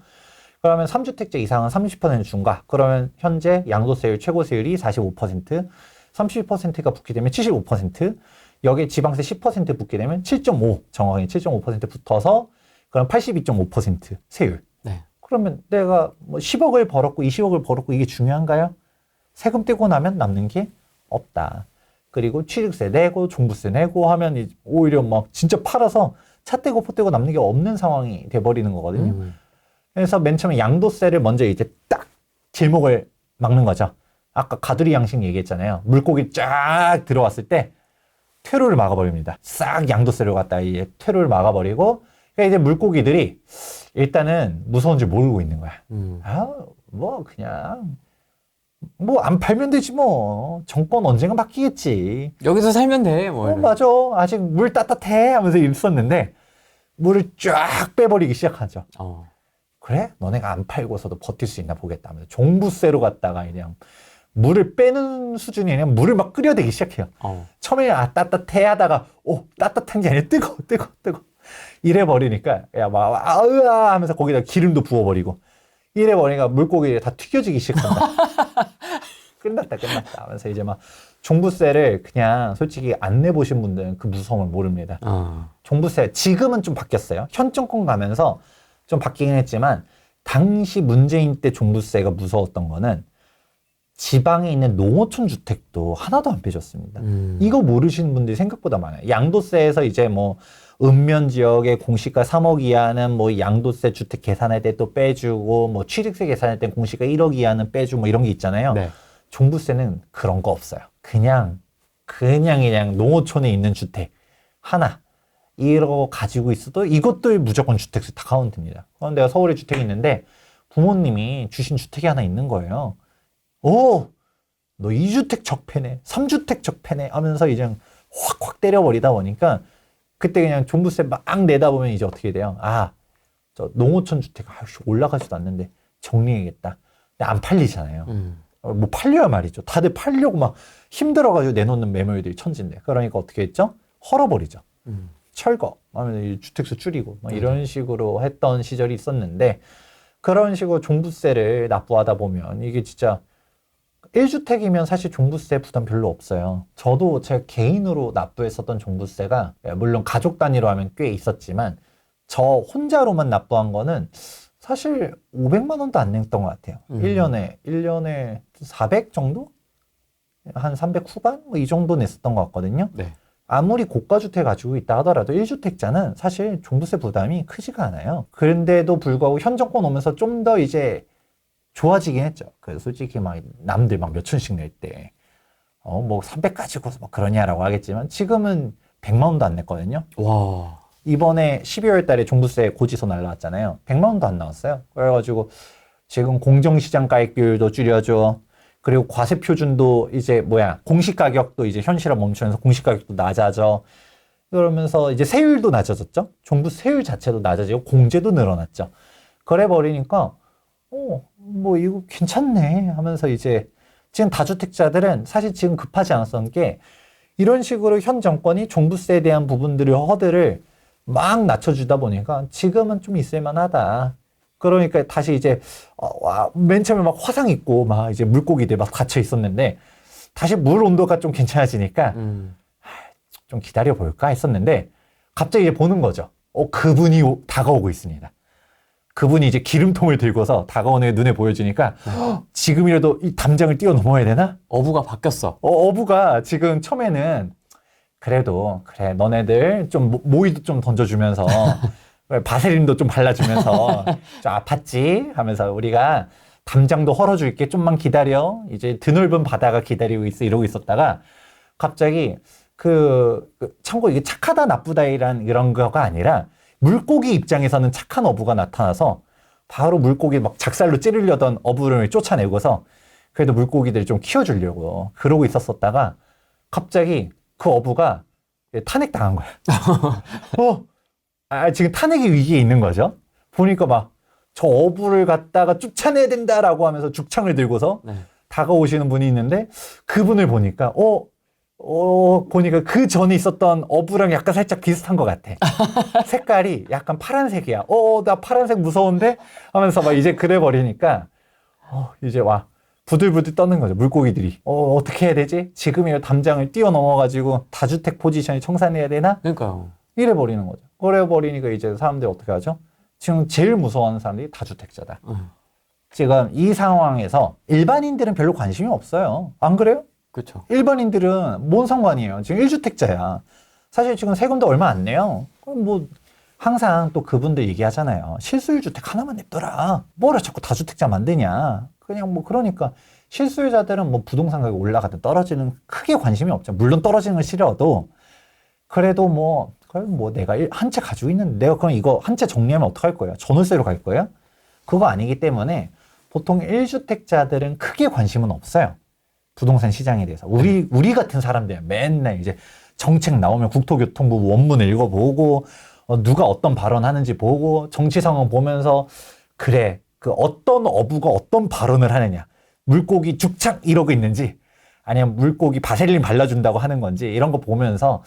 S2: 그러면 3주택자 이상은 30% 중과. 그러면 현재 양도세율 최고세율이 45%, 30%가 붙게 되면 75%, 여기에 지방세 10% 붙게 되면 7.5, 정확하게 7.5% 붙어서 그럼 82.5% 세율.
S1: 네.
S2: 그러면 내가 뭐 10억을 벌었고 20억을 벌었고 이게 중요한가요? 세금 떼고 나면 남는 게 없다. 그리고 취득세 내고 종부세 내고 하면 오히려 막 진짜 팔아서 차 떼고 포 떼고 남는 게 없는 상황이 돼버리는 거거든요. 그래서 맨 처음에 양도세를 먼저 이제 딱 길목을 막는 거죠. 아까 가두리 양식 얘기했잖아요. 물고기 쫙 들어왔을 때 퇴로를 막아버립니다. 싹 양도세를 갖다가 이제 퇴로를 막아버리고 그러니까 이제 물고기들이 일단은 무서운 줄 모르고 있는 거야. 뭐 그냥 뭐 안 팔면 되지 뭐. 정권 언젠가 바뀌겠지.
S1: 여기서 살면 돼. 뭐
S2: 맞아. 아직 물 따뜻해 하면서 있었는데 물을 쫙 빼버리기 시작하죠. 그래? 너네가 안 팔고서도 버틸 수 있나 보겠다 하면서 종부세로 갔다가 그냥 물을 빼는 수준이 아니라 물을 막 끓여대기 시작해요. 처음에 따뜻해 하다가 따뜻한 게 아니라 뜨거워 이래 버리니까 야 막 으아 하면서 거기다 기름도 부어버리고 이래 버리니까 물고기가 다 튀겨지기 시작한다. 끝났다 하면서 이제 막 종부세를 그냥 솔직히 안 내보신 분들은 그 무서움을 모릅니다. 종부세 지금은 좀 바뀌었어요. 현 정권 가면서 좀 바뀌긴 했지만 당시 문재인 때 종부세가 무서웠던 거는 지방에 있는 농어촌 주택도 하나도 안 빼줬습니다. 이거 모르시는 분들이 생각보다 많아요. 양도세에서 이제 뭐 읍면 지역의 공시가 3억 이하는 뭐 양도세 주택 계산할 때 또 빼주고 뭐 취득세 계산할 때 공시가 1억 이하는 빼주고 뭐 이런 게 있잖아요. 네. 종부세는 그런 거 없어요. 그냥 농어촌에 있는 주택 하나 이러고 가지고 있어도 이것도 무조건 주택세 다 카운트입니다. 그럼 내가 서울에 주택이 있는데 부모님이 주신 주택이 하나 있는 거예요. 너 2주택 적폐네, 3주택 적폐네 하면서 이제 확 때려버리다 보니까 그때 그냥 종부세 막 내다 보면 이제 어떻게 돼요? 저 농어촌 주택 올라가지도 않는데 정리해야겠다. 근데 안 팔리잖아요. 뭐 팔려야 말이죠. 다들 팔려고 막 힘들어가지고 내놓는 매물들이 천진데. 그러니까 어떻게 했죠? 헐어버리죠. 철거 하면 주택수 줄이고 막 이런 식으로 했던 시절이 있었는데 그런 식으로 종부세를 납부하다 보면 이게 진짜 1주택이면 사실 종부세 부담 별로 없어요. 저도 제 개인으로 납부했었던 종부세가 물론 가족 단위로 하면 꽤 있었지만 저 혼자로만 납부한 거는 사실 500만 원도 안 냈던 것 같아요. 1년에 400 정도? 한 300 후반? 뭐 이 정도 냈었던 것 같거든요.
S1: 네.
S2: 아무리 고가주택 가지고 있다 하더라도 1주택자는 사실 종부세 부담이 크지가 않아요. 그런데도 불구하고 현 정권 오면서 좀 더 이제 좋아지긴 했죠. 그래서 솔직히 막 남들 막 몇천씩 낼 때, 뭐 300 가지고 막 그러냐라고 하겠지만 지금은 100만 원도 안 냈거든요.
S1: 와.
S2: 이번에 12월 달에 종부세 고지서 날라왔잖아요. 100만 원도 안 나왔어요. 그래가지고 지금 공정시장 가액 비율도 줄여줘. 그리고 과세 표준도 이제 공시 가격도 이제 현실화 멈추면서 공시 가격도 낮아져. 그러면서 이제 세율도 낮아졌죠. 종부세 세율 자체도 낮아지고 공제도 늘어났죠. 그래 버리니까 뭐 이거 괜찮네 하면서 이제 지금 다주택자들은 사실 지금 급하지 않았던 게 이런 식으로 현 정권이 종부세에 대한 부분들을 허들을 막 낮춰주다 보니까 지금은 좀 있을만하다. 그러니까 다시 이제 맨 처음에 막 화상 있고 막 이제 물고기들 막 갇혀 있었는데 다시 물 온도가 좀 괜찮아지니까 좀 기다려 볼까 했었는데 갑자기 이제 보는 거죠. 그분이 다가오고 있습니다. 그분이 이제 기름통을 들고서 다가오는 게 눈에 보여주니까 지금이라도 이 담장을 뛰어넘어야 되나?
S1: 어부가 바뀌었어.
S2: 어부가 지금 처음에는 그래도 그래 너네들 좀 모이도 좀 던져주면서 바세린도 좀 발라주면서 좀 아팠지 하면서 우리가 담장도 헐어줄게 좀만 기다려 이제 드넓은 바다가 기다리고 있어 이러고 있었다가 갑자기 참고 이게 착하다 나쁘다 이런 거가 아니라 물고기 입장에서는 착한 어부가 나타나서 바로 물고기 막 작살로 찌르려던 어부를 쫓아내고서 그래도 물고기들 좀 키워주려고 그러고 있었다가 갑자기 그 어부가 탄핵당한 거야. 지금 탄핵의 위기에 있는 거죠. 보니까 막 저 어부를 갖다가 쫓아내야 된다라고 하면서 죽창을 들고서 다가오시는 분이 있는데 그분을 보니까 보니까 그 전에 있었던 어부랑 약간 살짝 비슷한 것 같아. 색깔이 약간 파란색이야. 나 파란색 무서운데? 하면서 막 이제 그래 버리니까 이제 부들부들 떠는 거죠. 물고기들이. 어떻게 해야 되지? 지금이라도 담장을 뛰어넘어가지고 다주택 포지션에 청산해야 되나?
S1: 그러니까요.
S2: 이래 버리는 거죠. 그래 버리니까 이제 사람들이 어떻게 하죠? 지금 제일 무서워하는 사람들이 다주택자다. 지금 이 상황에서 일반인들은 별로 관심이 없어요. 안 그래요?
S1: 그렇죠.
S2: 일반인들은 뭔 상관이에요? 지금 1주택자야. 사실 지금 세금도 얼마 안 내요. 그럼 뭐 항상 또 그분들 얘기하잖아요. 실수요주택 하나만 냅둬라. 뭐라 자꾸 다주택자 만드냐. 그냥 뭐 그러니까 실수요자들은 뭐 부동산 가격이 올라가든 떨어지는 크게 관심이 없죠. 물론 떨어지는 걸 싫어도 그래도 내가 한 채 가지고 있는데 내가 그럼 이거 한 채 정리하면 어떡할 거예요? 전월세로 갈 거예요? 그거 아니기 때문에 보통 1주택자들은 크게 관심은 없어요. 부동산 시장에 대해서. 우리 같은 사람들 맨날 이제 정책 나오면 국토교통부 원문 읽어보고 누가 어떤 발언하는지 보고 정치 상황 보면서 그래 그 어떤 어부가 어떤 발언을 하느냐 물고기 죽창 이러고 있는지 아니면 물고기 바셀린 발라준다고 하는 건지 이런 거 보면서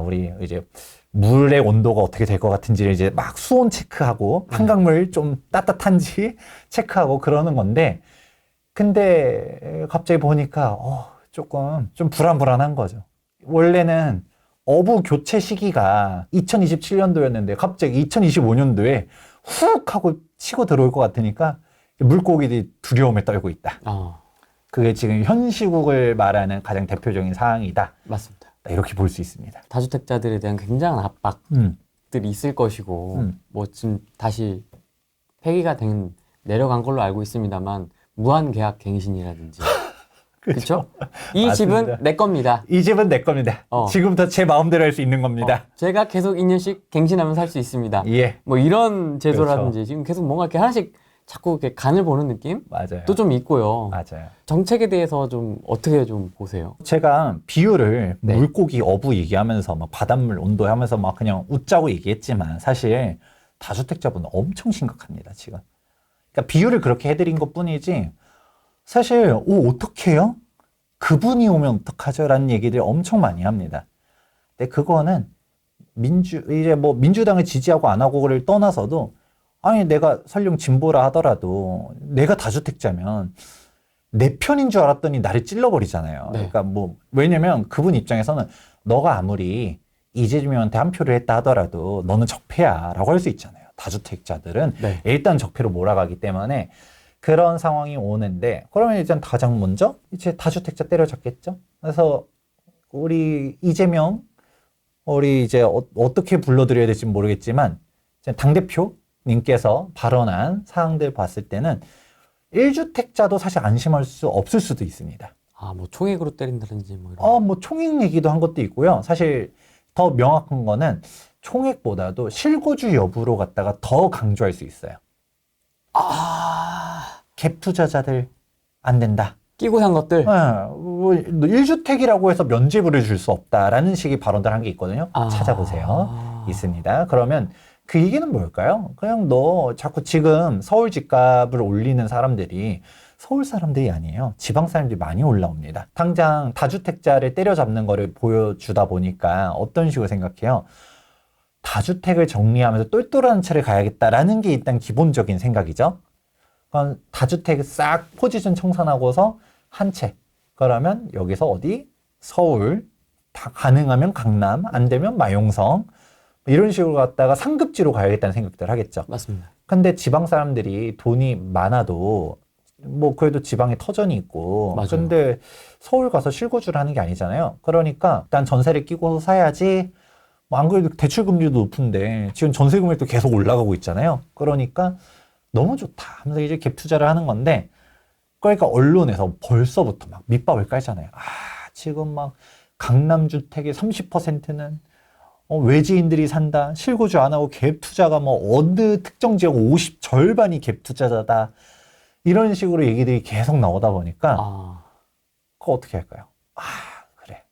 S2: 우리 이제 물의 온도가 어떻게 될 것 같은지를 이제 막 수온 체크하고 한강물 좀 따뜻한지 체크하고 그러는 건데 근데 갑자기 보니까 조금 좀 불안불안한 거죠. 원래는 어부 교체 시기가 2027년도였는데 갑자기 2025년도에 훅 하고 치고 들어올 것 같으니까 물고기들이 두려움에 떨고 있다. 그게 지금 현 시국을 말하는 가장 대표적인 사항이다.
S1: 맞습니다.
S2: 이렇게 볼 수 있습니다.
S1: 다주택자들에 대한 굉장한 압박들이 있을 것이고 뭐 지금 다시 폐기가 내려간 걸로 알고 있습니다만 무한계약 갱신이라든지 그렇죠? 이
S2: 맞습니다.
S1: 집은 내 겁니다.
S2: 이 집은 내 겁니다. 지금부터 제 마음대로 할 수 있는 겁니다.
S1: 제가 계속 2년씩 갱신하면서 살 수 있습니다.
S2: 예.
S1: 뭐 이런 제도라든지
S2: 그렇죠.
S1: 지금 계속 뭔가 이렇게 하나씩 자꾸 이렇게 간을 보는 느낌?
S2: 맞아요.
S1: 또 좀 있고요.
S2: 맞아요.
S1: 정책에 대해서 좀 어떻게 좀 보세요?
S2: 제가 비유를 물고기 어부 얘기하면서 막 바닷물 온도 하면서 막 그냥 웃자고 얘기했지만 사실 다주택자분은 엄청 심각합니다, 지금. 그러니까 비유를 그렇게 해드린 것 뿐이지 사실 어떡해요? 그분이 오면 어떡하죠? 라는 얘기들 엄청 많이 합니다. 근데 그거는 이제 뭐 민주당을 지지하고 안 하고를 떠나서도 아니 내가 설령 진보라 하더라도 내가 다주택자면 내 편인 줄 알았더니 나를 찔러버리잖아요. 그러니까 뭐 왜냐면 그분 입장에서는 너가 아무리 이재명한테 한 표를 했다 하더라도 너는 적폐야 라고 할 수 있잖아요. 다주택자들은 일단 적폐로 몰아가기 때문에 그런 상황이 오는데 그러면 일단 가장 먼저 이제 다주택자 때려잡겠죠. 그래서 우리 이재명 우리 이제 어떻게 불러드려야 될지 모르겠지만 당대표님께서 발언한 사항들 봤을 때는 1주택자도 사실 안심할 수 없을 수도 있습니다.
S1: 아, 뭐 총액으로 때린다든지 뭐 이런.
S2: 뭐 총액 얘기도 한 것도 있고요. 사실 더 명확한 거는 총액보다도 실거주 여부로 갖다가 더 강조할 수 있어요. 갭 투자자들 안 된다.
S1: 끼고 산 것들.
S2: 1주택이라고 해서 면죄부를 줄 수 없다라는 식의 발언들 한 게 있거든요. 찾아보세요. 있습니다. 그러면 그 얘기는 뭘까요? 그냥 너 자꾸 지금 서울 집값을 올리는 사람들이 서울 사람들이 아니에요. 지방 사람들이 많이 올라옵니다. 당장 다주택자를 때려잡는 거를 보여주다 보니까 어떤 식으로 생각해요? 다주택을 정리하면서 똘똘한 채를 가야겠다라는 게 일단 기본적인 생각이죠. 그럼 다주택을 싹 포지션 청산하고서 한 채. 그러면 여기서 어디? 서울. 다 가능하면 강남, 안 되면 마용성. 이런 식으로 갔다가 상급지로 가야겠다는 생각들 하겠죠.
S1: 맞습니다.
S2: 근데 지방 사람들이 돈이 많아도 뭐 그래도 지방에 터전이 있고
S1: 맞아요.
S2: 근데 서울 가서 실거주를 하는 게 아니잖아요. 그러니까 일단 전세를 끼고 사야지. 뭐 안 그래도 대출 금리도 높은데 지금 전세 금리도 계속 올라가고 있잖아요. 그러니까 너무 좋다 하면서 이제 갭 투자를 하는 건데, 그러니까 언론에서 벌써부터 막 밑밥을 깔잖아요. 지금 막 강남 주택의 30%는 외지인들이 산다. 실거주 안 하고 갭 투자가 뭐 어느 특정 지역 50 절반이 갭 투자자다. 이런 식으로 얘기들이 계속 나오다 보니까 그거 어떻게 할까요? 그래.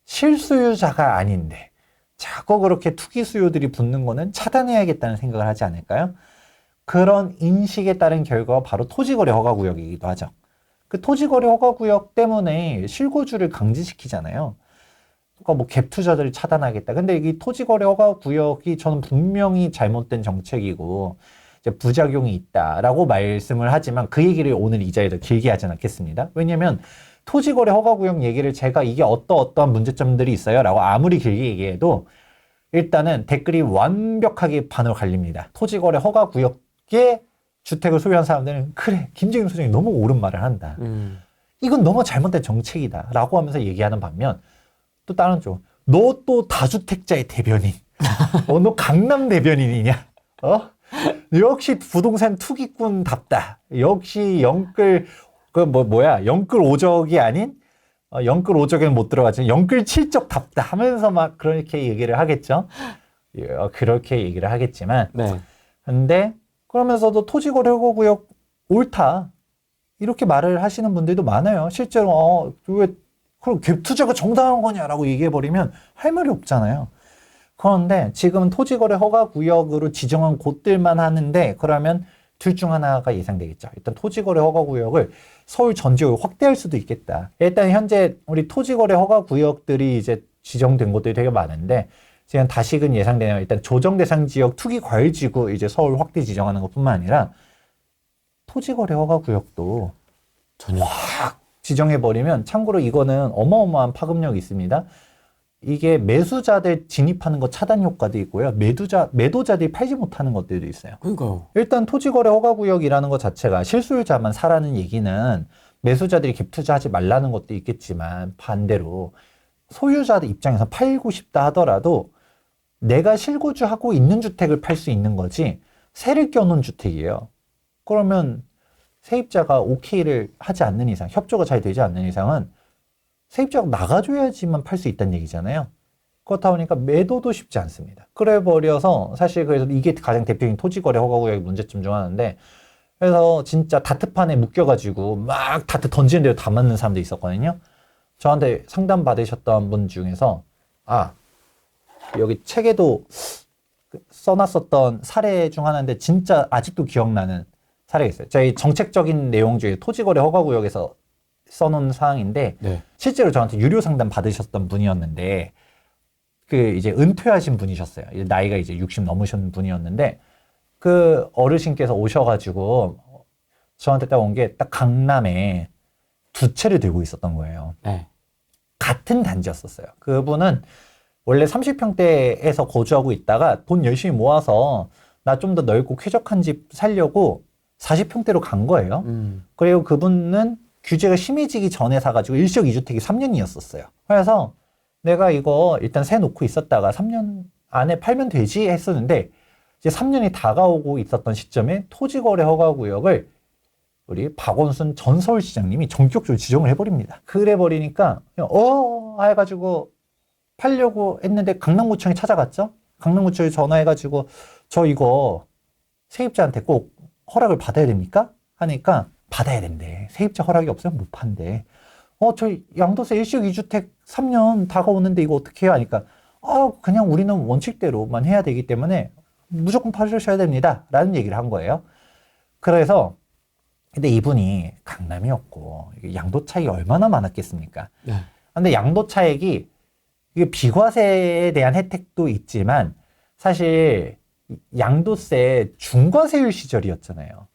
S2: 실수요자가 아닌데 자꾸 그렇게 투기 수요들이 붙는 거는 차단해야겠다는 생각을 하지 않을까요? 그런 인식에 따른 결과가 바로 토지거래 허가구역이기도 하죠. 그 토지거래 허가구역 때문에 실거주를 강제시키잖아요. 그러니까 뭐 갭 투자들을 차단하겠다. 근데 이 토지거래 허가구역이 저는 분명히 잘못된 정책이고 이제 부작용이 있다라고 말씀을 하지만 그 얘기를 오늘 이 자리에서 길게 하진 않겠습니다. 왜냐면 토지거래 허가구역 얘기를 제가 이게 어떠한 문제점들이 있어요 라고 아무리 길게 얘기해도 일단은 댓글이 완벽하게 반으로 갈립니다. 토지거래 허가구역에 주택을 소유한 사람들은 그래 김재균 소장이 너무 옳은 말을 한다. 이건 너무 잘못된 정책이다 라고 하면서 얘기하는 반면 또 다른 쪽 너 또 다주택자의 대변인 너 강남 대변인이냐 역시 부동산 투기꾼답다. 역시 영끌 영끌 오적이 아닌 영끌 오적에는 못 들어가지만 영끌 칠적답다 하면서 막 그렇게 얘기를 하겠죠. 그렇게 얘기를 하겠지만
S1: 네.
S2: 근데 그러면서도 토지거래 허가구역 옳다 이렇게 말을 하시는 분들도 많아요. 실제로 왜 그럼 갭 투자가 정당한 거냐라고 얘기해버리면 할 말이 없잖아요. 그런데 지금은 토지거래 허가구역으로 지정한 곳들만 하는데 그러면 둘 중 하나가 예상되겠죠. 일단 토지거래 허가구역을 서울 전 지역을 확대할 수도 있겠다. 일단 현재 우리 토지거래 허가구역들이 이제 지정된 곳들이 되게 많은데 지금 다시금 예상되는 일단 조정대상 지역 투기과열지구 이제 서울 확대 지정하는 것뿐만 아니라 토지거래 허가구역도
S1: 전혀
S2: 확 지정해버리면 참고로 이거는 어마어마한 파급력이 있습니다. 이게 매수자들 진입하는 거 차단 효과도 있고요. 매도자들이 팔지 못하는 것들도 있어요.
S1: 그러니까요.
S2: 일단 토지거래 허가구역이라는 것 자체가 실수요자만 사라는 얘기는 매수자들이 갭 투자하지 말라는 것도 있겠지만 반대로 소유자들 입장에서 팔고 싶다 하더라도 내가 실거주하고 있는 주택을 팔 수 있는 거지 세를 껴놓은 주택이에요. 그러면 세입자가 오케이를 하지 않는 이상, 협조가 잘 되지 않는 이상은 세입자가 나가줘야지만 팔 수 있다는 얘기잖아요. 그렇다 보니까 매도도 쉽지 않습니다. 그래 버려서 사실 그래서 이게 가장 대표적인 토지거래 허가구역의 문제점 중 하나인데 그래서 진짜 다트판에 묶여가지고 막 다트 던지는 대로 다 맞는 사람도 있었거든요. 저한테 상담 받으셨던 분 중에서 여기 책에도 써놨었던 사례 중 하나인데 진짜 아직도 기억나는 사례가 있어요. 저희 정책적인 내용 중에 토지거래 허가구역에서 써놓은 사항인데
S1: 네.
S2: 실제로 저한테 유료 상담 받으셨던 분이었는데 이제 은퇴하신 분이셨어요. 나이가 이제 60 넘으신 분이었는데 그 어르신께서 오셔가지고 저한테 딱 온 게 딱 강남에 두 채를 들고 있었던 거예요.
S1: 네.
S2: 같은 단지였었어요. 그분은 원래 30평대에서 거주하고 있다가 돈 열심히 모아서 나 좀 더 넓고 쾌적한 집 살려고 40평대로 간 거예요. 그리고 그분은 규제가 심해지기 전에 사가지고 일시적 2주택이 3년이었었어요. 그래서 내가 이거 일단 세 놓고 있었다가 3년 안에 팔면 되지 했었는데 이제 3년이 다가오고 있었던 시점에 토지거래 허가구역을 우리 박원순 전 서울시장님이 전격적으로 지정을 해버립니다. 그래 버리니까 그냥 해가지고 팔려고 했는데 강남구청에 찾아갔죠. 강남구청에 전화해가지고 저 이거 세입자한테 꼭 허락을 받아야 됩니까? 하니까 받아야 된대. 세입자 허락이 없으면 못 판대. 저 양도세 일시적 2주택 3년 다가오는데 이거 어떻게 해요? 하니까 그냥 우리는 원칙대로만 해야 되기 때문에 무조건 팔으셔야 됩니다. 라는 얘기를 한 거예요. 그래서 근데 이분이 강남이었고 양도 차익이 얼마나 많았겠습니까?
S1: 네.
S2: 근데 양도 차익이 이게 비과세에 대한 혜택도 있지만 사실 양도세 중과세율 시절이었잖아요.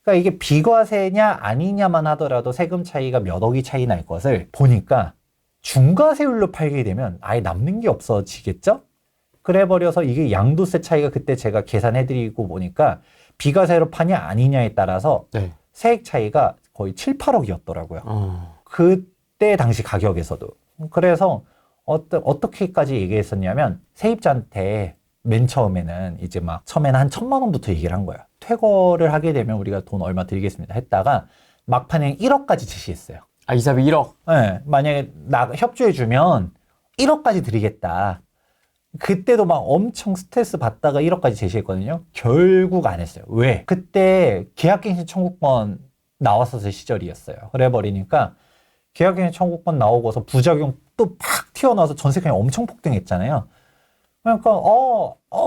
S2: 그러니까 이게 비과세냐 아니냐만 하더라도 세금 차이가 몇 억이 차이 날 것을 보니까 중과세율로 팔게 되면 아예 남는 게 없어지겠죠? 그래 버려서 이게 양도세 차이가 그때 제가 계산해드리고 보니까 비과세로 파냐 아니냐에 따라서
S1: 네.
S2: 세액 차이가 거의 7, 8억이었더라고요. 그때 당시 가격에서도. 그래서 어떻게까지 얘기했었냐면 세입자한테 맨 처음에는 이제 막 처음에는 한 1,000만 원부터 얘기를 한 거야. 퇴거를 하게 되면 우리가 돈 얼마 드리겠습니다 했다가 막판에 1억까지 제시했어요.
S1: 이사비 1억.
S2: 네, 만약에 협조해주면 1억까지 드리겠다. 그때도 막 엄청 스트레스 받다가 1억까지 제시했거든요. 결국 안 했어요. 왜? 그때 계약갱신 청구권 나왔었을 시절이었어요. 그래 버리니까 계약갱신 청구권 나오고서 부작용 또 팍 튀어나와서 전세 그냥 엄청 폭등했잖아요. 그러니까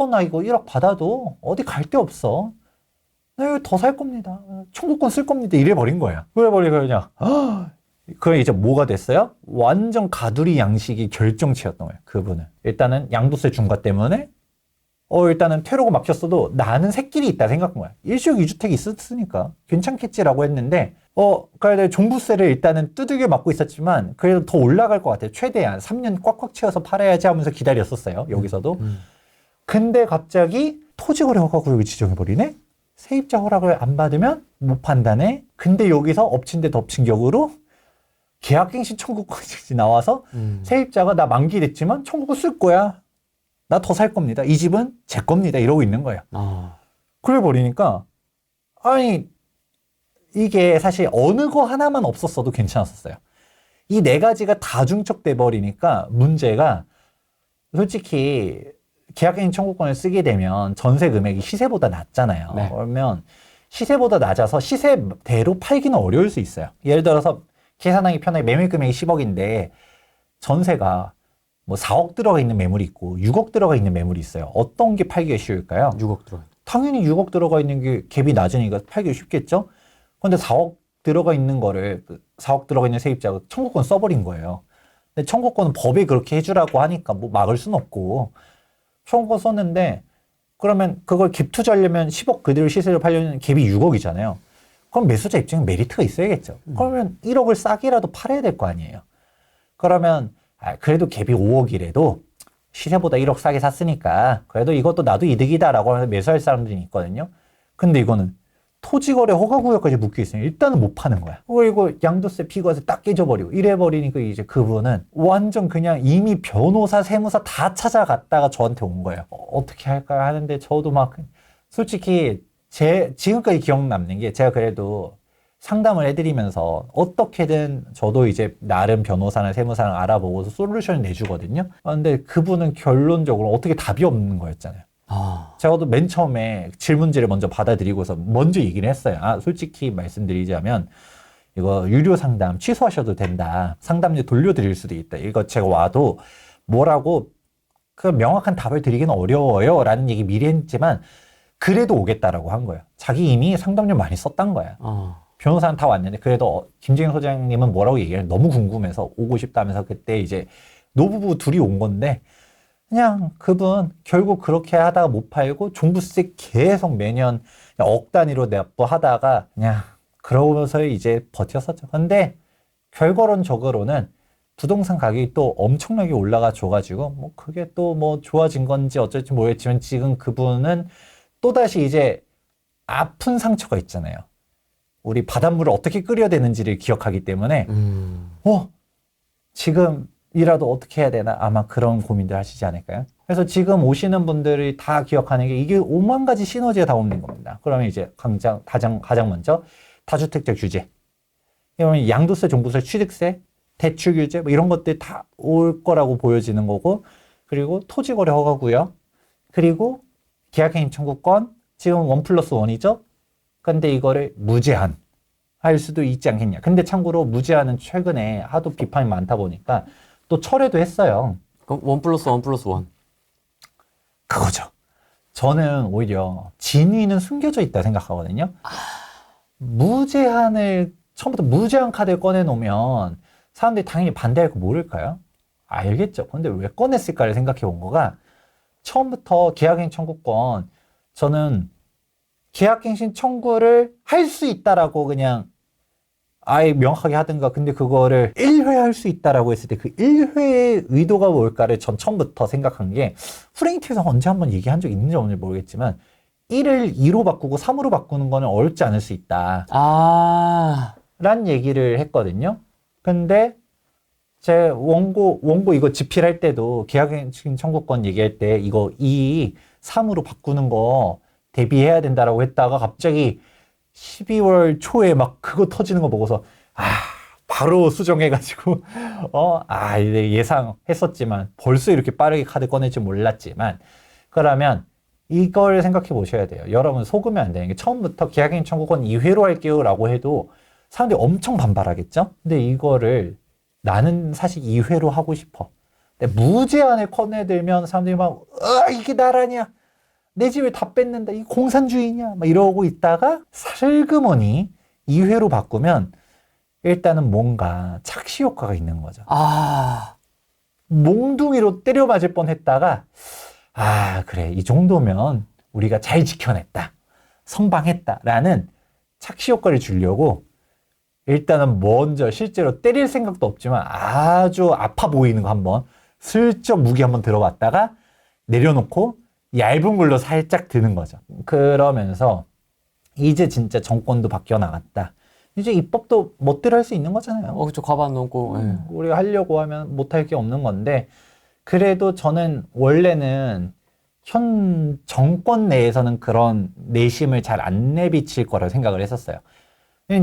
S2: 나 이거 1억 받아도 어디 갈 데 없어. 나 이거 더 살 겁니다. 청구권 쓸 겁니다. 이래 버린 거예요. 그래 버리고 그냥 그럼 이제 뭐가 됐어요? 완전 가두리 양식이 결정체였던 거예요. 그분은 일단은 양도세 중과 때문에 일단은 퇴로가 막혔어도 나는 새끼리 있다 생각한 거야. 일시적 2주택이 있었으니까 괜찮겠지라고 했는데 그래도 종부세를 일단은 두들겨 맞고 있었지만 그래도 더 올라갈 것 같아요. 최대한 3년 꽉꽉 채워서 팔아야지 하면서 기다렸었어요. 여기서도. 근데 갑자기 토지거래 허가구역을 지정해버리네? 세입자 허락을 안 받으면 못 판다네? 근데 여기서 엎친 데 덮친 격으로 계약갱신 청구권이 나와서 세입자가 나 만기 됐지만 청구권 쓸 거야. 나 더 살 겁니다. 이 집은 제 겁니다. 이러고 있는 거예요. 그래 버리니까 아니 이게 사실 어느 거 하나만 없었어도 괜찮았었어요. 이 네 가지가 다 중첩돼 버리니까 문제가 솔직히 계약갱신 청구권을 쓰게 되면 전세 금액이 시세보다 낮잖아요.
S1: 네.
S2: 그러면 시세보다 낮아서 시세대로 팔기는 어려울 수 있어요. 예를 들어서 계산하기 편하게 매매 금액이 10억인데 전세가 뭐 4억 들어가 있는 매물이 있고 6억 들어가 있는 매물이 있어요. 어떤 게 팔기가 쉬울까요?
S1: 6억 들어요.
S2: 당연히 6억 들어가 있는 게 갭이 낮으니까 팔기가 쉽겠죠? 근데 4억 들어가 있는 거를 4억 들어가 있는 세입자가 청구권 써버린 거예요. 근데 청구권은 법에 그렇게 해주라고 하니까 뭐 막을 수는 없고 청구권 썼는데 그러면 그걸 갭 투자하려면 10억 그대로 시세로 팔려면 갭이 6억이잖아요. 그럼 매수자 입장에 메리트가 있어야겠죠. 그러면 1억을 싸게라도 팔아야 될 거 아니에요. 그러면 그래도 갭이 5억이라도 시세보다 1억 싸게 샀으니까 그래도 이것도 나도 이득이다라고 하면서 매수할 사람들이 있거든요. 근데 이거는 토지거래 허가구역까지 묶여있으면 일단은 못 파는 거야. 이거 양도세 비과세 딱 깨져버리고 이래버리니까 이제 그분은 완전 그냥 이미 변호사 세무사 다 찾아갔다가 저한테 온 거예요. 어떻게 할까 하는데 저도 막 솔직히 지금까지 기억 남는 게 제가 그래도 상담을 해드리면서 어떻게든 저도 이제 나름 변호사나 세무사를 알아보고서 솔루션을 내주거든요. 근데 그분은 결론적으로 어떻게 답이 없는 거였잖아요. 제가도 맨 처음에 질문지를 먼저 받아들이고서 먼저 얘기를 했어요. 솔직히 말씀드리자면 이거 유료 상담 취소하셔도 된다. 상담료 돌려드릴 수도 있다. 이거 제가 와도 뭐라고 그 명확한 답을 드리기는 어려워요. 라는 얘기 미리 했지만 그래도 오겠다라고 한 거예요. 자기 이미 상담료 많이 썼단 거야. 변호사는 다 왔는데 그래도 김재경 소장님은 뭐라고 얘기해요? 너무 궁금해서 오고 싶다면서 그때 이제 노부부 둘이 온 건데 그냥 그분 결국 그렇게 하다가 못 팔고 종부세 계속 매년 억 단위로 납부하다가 그냥 그러면서 이제 버텼었죠. 근데 결과론적으로는 부동산 가격이 또 엄청나게 올라가 줘가지고 뭐 그게 또 뭐 좋아진 건지 어쩔지 모르겠지만 지금 그분은 또다시 이제 아픈 상처가 있잖아요. 우리 바닷물을 어떻게 끓여야 되는지를 기억하기 때문에 지금 이라도 어떻게 해야 되나 아마 그런 고민들 하시지 않을까요? 그래서 지금 오시는 분들이 다 기억하는 게 이게 5만 가지 시너지가 다 오는 겁니다. 그러면 이제 가장 먼저 다주택자 규제, 그러면 양도세, 종부세, 취득세, 대출 규제 뭐 이런 것들이 다 올 거라고 보여지는 거고, 그리고 토지거래 허가구역, 그리고 계약갱신 청구권, 지금 1+1이죠? 근데 이거를 무제한 할 수도 있지 않겠냐. 근데 참고로 무제한은 최근에 하도 비판이 많다 보니까 또 철회도 했어요.
S1: 그럼 1+1+1.
S2: 그거죠. 저는 오히려 진위는 숨겨져 있다 생각하거든요. 무제한을, 처음부터 무제한 카드를 꺼내놓으면 사람들이 당연히 반대할 거 모를까요? 알겠죠. 근데 왜 꺼냈을까를 생각해 본 거가, 처음부터 계약갱신 청구권, 저는 계약갱신 청구를 할 수 있다라고 그냥 아예 명확하게 하든가, 근데 그거를 1회 할 수 있다라고 했을 때 그 1회의 의도가 뭘까를 전 처음부터 생각한 게, 프레임TV에서 언제 한번 얘기한 적 있는지 없는지 모르겠지만 1을 2로 바꾸고 3으로 바꾸는 거는 어렵지 않을 수 있다 란 얘기를 했거든요. 근데 제 원고 이거 집필할 때도 계약갱신 청구권 얘기할 때 이거 2, 3으로 바꾸는 거 대비해야 된다라고 했다가 갑자기 12월 초에 막 그거 터지는 거 보고서 바로 수정해가지고 이제 예상했었지만 벌써 이렇게 빠르게 카드 꺼낼 줄 몰랐지만, 그러면 이걸 생각해 보셔야 돼요. 여러분 속으면 안 되는 게, 처음부터 계약갱신 청구권 2회로 할게요 라고 해도 사람들이 엄청 반발하겠죠? 근데 이거를 나는 사실 2회로 하고 싶어. 근데 무제한을 꺼내들면 사람들이 막 이게 나라냐? 내 집을 다 뺏는다. 이 공산주의냐? 막 이러고 있다가 슬그머니 2회로 바꾸면 일단은 뭔가 착시 효과가 있는 거죠. 몽둥이로 때려 맞을 뻔했다가 그래, 이 정도면 우리가 잘 지켜냈다, 선방했다라는 착시 효과를 주려고 일단은 먼저 실제로 때릴 생각도 없지만 아주 아파 보이는 거 한번 슬쩍 무기 한번 들어봤다가 내려놓고 얇은 걸로 살짝 드는 거죠. 그러면서 이제 진짜 정권도 바뀌어 나갔다, 이제 입법도 멋대로 할 수 있는 거잖아요.
S1: 그렇죠. 과반 넘고.
S2: 우리가 하려고 하면 못할 게 없는 건데, 그래도 저는 원래는 현 정권 내에서는 그런 내심을 잘 안 내비칠 거라고 생각을 했었어요.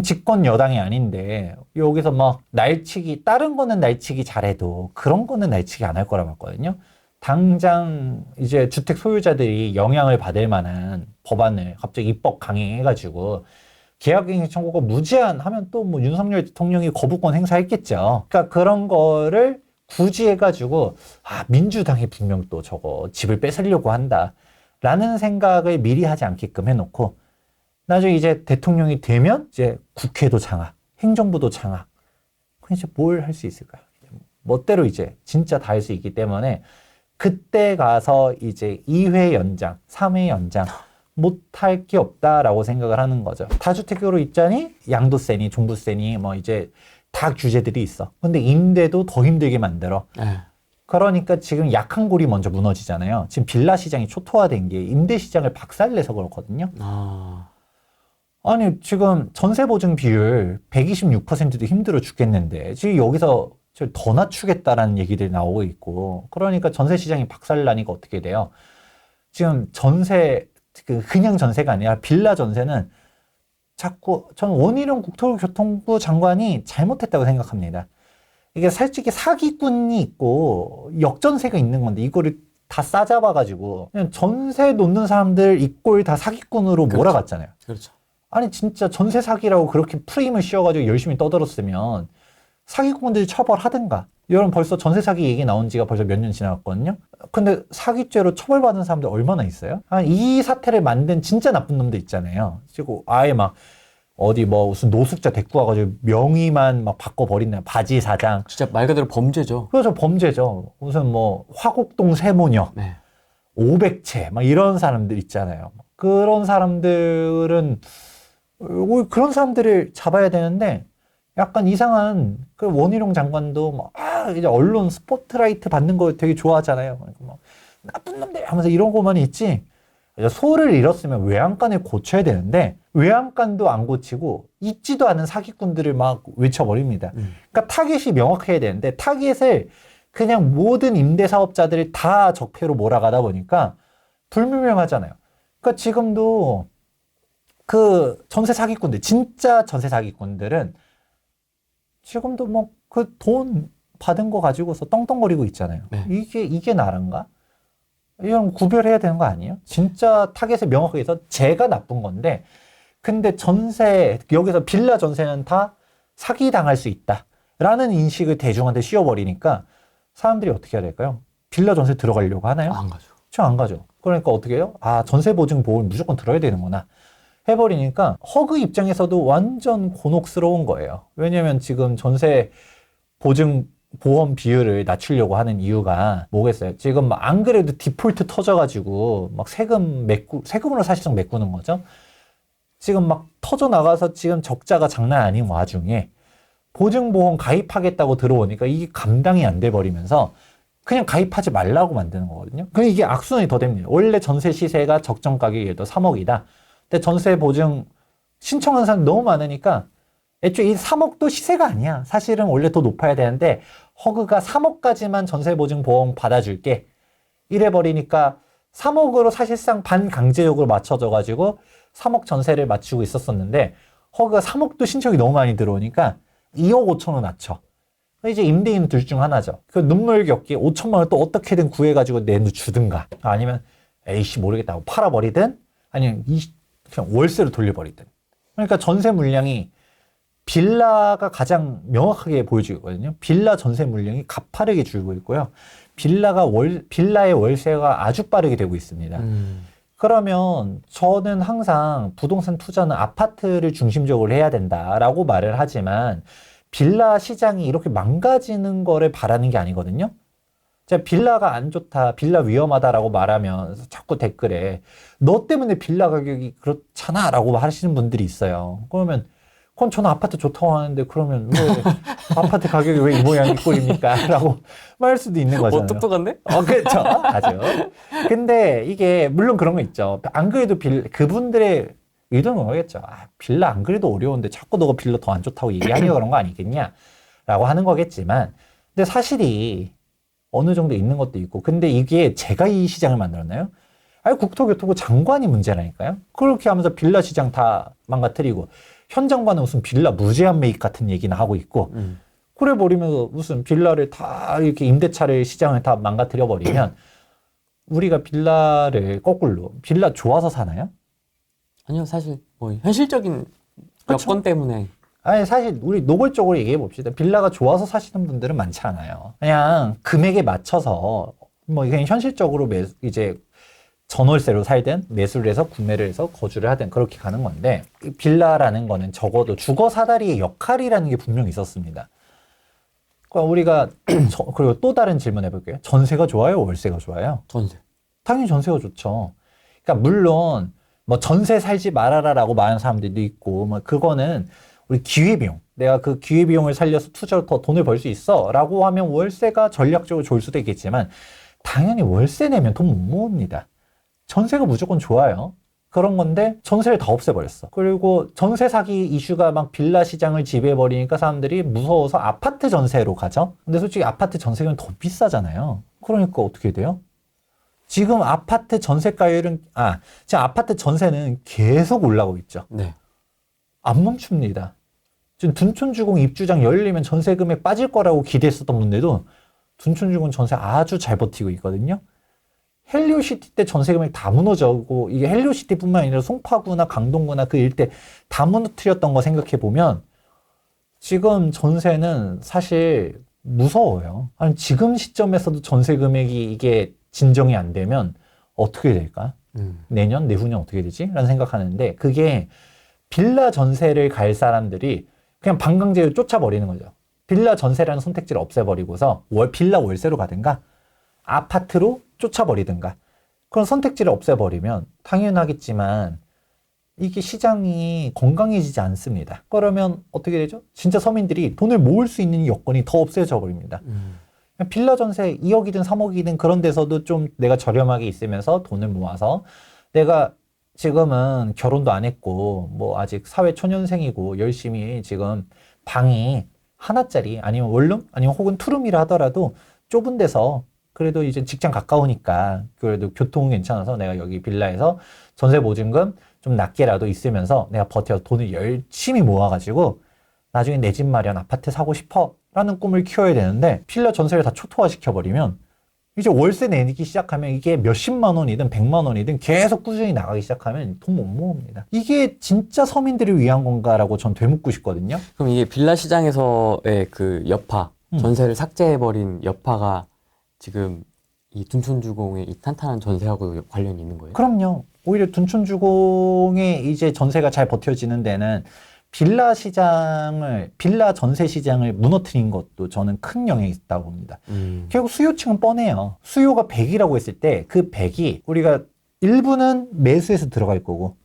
S2: 집권 여당이 아닌데 여기서 막 날치기, 다른 거는 날치기 잘해도 그런 거는 날치기 안 할 거라고 봤거든요. 당장 이제 주택 소유자들이 영향을 받을 만한 법안을 갑자기 입법 강행해가지고 계약갱신 청구가 무제한 하면 또 뭐 윤석열 대통령이 거부권 행사했겠죠. 그러니까 그런 거를 굳이 해가지고 민주당이 분명 또 저거 집을 뺏으려고 한다라는 생각을 미리 하지 않게끔 해놓고, 나중에 이제 대통령이 되면 이제 국회도 장악, 행정부도 장악, 그럼 이제 뭘 할 수 있을까요? 멋대로 이제 진짜 다 할 수 있기 때문에 그때 가서 이제 2회 연장, 3회 연장 못할 게 없다라고 생각을 하는 거죠. 다주택으로 있자니 양도세니 종부세니 뭐 이제 다 규제들이 있어. 근데 임대도 더 힘들게 만들어. 그러니까 지금 약한 골이 먼저 무너지잖아요. 지금 빌라 시장이 초토화된 게 임대 시장을 박살내서 그렇거든요. 아니 지금 전세 보증 비율 126%도 힘들어 죽겠는데 지금 여기서 더 낮추겠다라는 얘기들이 나오고 있고, 그러니까 전세 시장이 박살나니까 어떻게 돼요? 지금 전세, 그냥 전세가 아니라 빌라 전세는 자꾸, 저는 원희룡 국토교통부 장관이 잘못했다고 생각합니다. 이게 솔직히 사기꾼이 있고 역전세가 있는 건데 이거를 다 싸잡아가지고 그냥 전세 놓는 사람들 이꼴 다 사기꾼으로 몰아갔잖아요.
S1: 그렇죠.
S2: 아니 진짜 전세 사기라고 그렇게 프레임을 씌워가지고 열심히 떠들었으면 사기꾼들이 처벌하든가. 여러분 벌써 전세 사기 얘기 나온 지가 벌써 몇 년 지나갔거든요. 근데 사기죄로 처벌받은 사람들 얼마나 있어요? 이 사태를 만든 진짜 나쁜 놈들 있잖아요. 그리고 아예 막 어디 뭐 무슨 노숙자 데리고 와가지고 명의만 막 바꿔버린다. 바지 사장.
S1: 진짜 말 그대로 범죄죠.
S2: 그렇죠. 범죄죠. 무슨 뭐 화곡동 세모녀, 500채 막 이런 사람들 있잖아요. 그런 사람들은 그런 사람들을 잡아야 되는데 약간 이상한 그 원희룡 장관도 막 이제 언론 스포트라이트 받는 거 되게 좋아하잖아요. 뭐 나쁜 놈들 하면서 이런 거만 있지. 소를 잃었으면 외양간을 고쳐야 되는데 외양간도 안 고치고 있지도 않은 사기꾼들을 막 외쳐버립니다. 그러니까 타겟이 명확해야 되는데 타겟을 그냥 모든 임대사업자들을 다 적폐로 몰아가다 보니까 불분명하잖아요. 그러니까 지금도 그 전세 사기꾼들, 진짜 전세 사기꾼들은 지금도 뭐 그 돈 받은 거 가지고서 떵떵거리고 있잖아요.
S1: 네.
S2: 이게 나란가? 이런 구별해야 되는 거 아니에요? 진짜 타겟을 명확하게 해서 제가 나쁜 건데, 근데 전세, 여기서 빌라 전세는 다 사기당할 수 있다라는 인식을 대중한테 씌워버리니까 사람들이 어떻게 해야 될까요? 빌라 전세 들어가려고 하나요?
S1: 안 가죠.
S2: 안 가죠. 그러니까 어떻게 해요? 아, 전세 보증 보험 무조건 들어야 되는구나. 해버리니까 허그 입장에서도 완전 곤혹스러운 거예요. 왜냐면 지금 전세 보증 보험 비율을 낮추려고 하는 이유가 뭐겠어요? 지금 안 그래도 디폴트 터져가지고 막 세금으로 사실상 메꾸는 거죠. 지금 막 터져 나가서 지금 적자가 장난 아닌 와중에 보증보험 가입하겠다고 들어오니까 이게 감당이 안 돼 버리면서 그냥 가입하지 말라고 만드는 거거든요. 그럼 이게 악순환이 더 됩니다. 원래 전세 시세가 적정 가격이 예를 들어 3억이다. 근데 전세 보증 신청하는 사람이 너무 많으니까 애초에 이 3억도 시세가 아니야. 사실은 원래 더 높아야 되는데 허그가 3억까지만 전세 보증 보험 받아줄게. 이래 버리니까 3억으로 사실상 반강제적으로 맞춰져 가지고 3억 전세를 맞추고 있었었는데 허그가 3억도 신청이 너무 많이 들어오니까 2억 5천원 낮춰. 이제 임대인 둘 중 하나죠. 그 눈물겹게 5천만 원 또 어떻게든 구해가지고 내주든가 아니면 에이씨 모르겠다고 팔아버리든 아니면 그냥 월세로 돌려버리든. 그러니까 전세 물량이 빌라가 가장 명확하게 보여주거든요. 빌라 전세 물량이 가파르게 줄고 있고요. 빌라의 월세가 아주 빠르게 되고 있습니다. 그러면 저는 항상 부동산 투자는 아파트를 중심적으로 해야 된다라고 말을 하지만 빌라 시장이 이렇게 망가지는 거를 바라는 게 아니거든요. 제가 빌라가 안 좋다, 빌라 위험하다라고 말하면 자꾸 댓글에 너 때문에 빌라 가격이 그렇잖아 라고 하시는 분들이 있어요. 그러면 그건 저는 아파트 좋다고 하는데 그러면 왜 아파트 가격이 왜 이 모양 이 꼴입니까? 라고 말할 수도 있는 거잖아요.
S1: 똑똑한데?
S2: 그렇죠. 아주. 근데 이게 물론 그런 거 있죠. 안 그래도 그분들의 의도는 뭐겠죠. 아, 빌라 안 그래도 어려운데 자꾸 너가 빌라 더 안 좋다고 얘기하니까 그런 거 아니겠냐? 라고 하는 거겠지만 근데 사실이 어느 정도 있는 것도 있고 근데 이게 제가 이 시장을 만들었나요? 아니 국토교통부 장관이 문제라니까요. 그렇게 하면서 빌라 시장 다 망가뜨리고 현 장관은 무슨 빌라 무제한 매입 같은 얘기나 하고 있고 그래 버리면서 무슨 빌라를 다 이렇게 임대차를 시장을 다 망가뜨려 버리면 우리가 빌라를 거꾸로 빌라 좋아서 사나요?
S1: 아니요, 사실 뭐 현실적인
S2: 그렇죠?
S1: 여건 때문에.
S2: 아니 사실 우리 노골적으로 얘기해 봅시다. 빌라가 좋아서 사시는 분들은 많지 않아요. 그냥 금액에 맞춰서 뭐 그냥 현실적으로 이제 전월세로 살든 매수를 해서 구매를 해서 거주를 하든 그렇게 가는 건데 빌라라는 거는 적어도 주거 사다리의 역할이라는 게 분명히 있었습니다. 그러니까 우리가 그리고 또 다른 질문 해볼게요. 전세가 좋아요? 월세가 좋아요?
S1: 전세.
S2: 당연히 전세가 좋죠. 그러니까 물론 뭐 전세 살지 말아라라고 말하는 사람들도 있고 뭐 그거는 우리 기회비용. 내가 그 기회비용을 살려서 투자로 더 돈을 벌 수 있어 라고 하면 월세가 전략적으로 좋을 수도 있겠지만 당연히 월세 내면 돈 못 모읍니다. 전세가 무조건 좋아요. 그런 건데 전세를 다 없애버렸어. 그리고 전세 사기 이슈가 막 빌라 시장을 지배해버리니까 사람들이 무서워서 아파트 전세로 가죠. 근데 솔직히 아파트 전세는 더 비싸잖아요. 그러니까 어떻게 돼요? 지금 아파트 전세가율은 지금 아파트 전세는 계속 올라가고 있죠.
S1: 네.
S2: 안 멈춥니다. 지금 둔촌주공 입주장 열리면 전세 금액 빠질 거라고 기대했었던 분들도 둔촌주공 전세 아주 잘 버티고 있거든요. 헬리오시티 때 전세 금액 다 무너져고 이게 헬리오시티뿐만 아니라 송파구나 강동구나 그 일대 다 무너뜨렸던 거 생각해 보면 지금 전세는 사실 무서워요. 아니 지금 시점에서도 전세 금액이 이게 진정이 안 되면 어떻게 될까? 내년, 내후년 어떻게 되지? 라는 생각하는데 그게 빌라 전세를 갈 사람들이 그냥 반강제로 쫓아버리는 거죠. 빌라 전세라는 선택지를 없애버리고서 빌라 월세로 가든가 아파트로 쫓아버리든가 그런 선택지를 없애버리면 당연하겠지만 이게 시장이 건강해지지 않습니다. 그러면 어떻게 되죠? 진짜 서민들이 돈을 모을 수 있는 여건이 더 없어져 버립니다. 빌라 전세 2억이든 3억이든 그런 데서도 좀 내가 저렴하게 있으면서 돈을 모아서 내가 지금은 결혼도 안 했고 뭐 아직 사회 초년생이고 열심히 지금 방이 하나짜리 아니면 원룸 아니면 혹은 투룸이라 하더라도 좁은 데서 그래도 이제 직장 가까우니까 그래도 교통은 괜찮아서 내가 여기 빌라에서 전세 보증금 좀 낮게라도 있으면서 내가 버텨서 돈을 열심히 모아가지고 나중에 내 집 마련 아파트 사고 싶어 라는 꿈을 키워야 되는데 빌라 전세를 다 초토화 시켜버리면 이제 월세 내기 시작하면 이게 몇십만 원이든 100만 원이든 계속 꾸준히 나가기 시작하면 돈 못 모읍니다. 이게 진짜 서민들을 위한 건가라고 전 되묻고 싶거든요.
S1: 그럼 이게 빌라 시장에서의 그 여파, 전세를 삭제해버린 여파가 지금 이 둔촌주공의 이 탄탄한 전세하고 관련이 있는 거예요?
S2: 그럼요. 오히려 둔촌주공의 이제 전세가 잘 버텨지는 데는 빌라 전세 시장을 무너뜨린 것도 저는 큰 영향이 있다고 봅니다. 결국 수요층은 뻔해요. 수요가 100이라고 했을 때 그 100이 우리가 일부는 매수해서 들어갈 거고,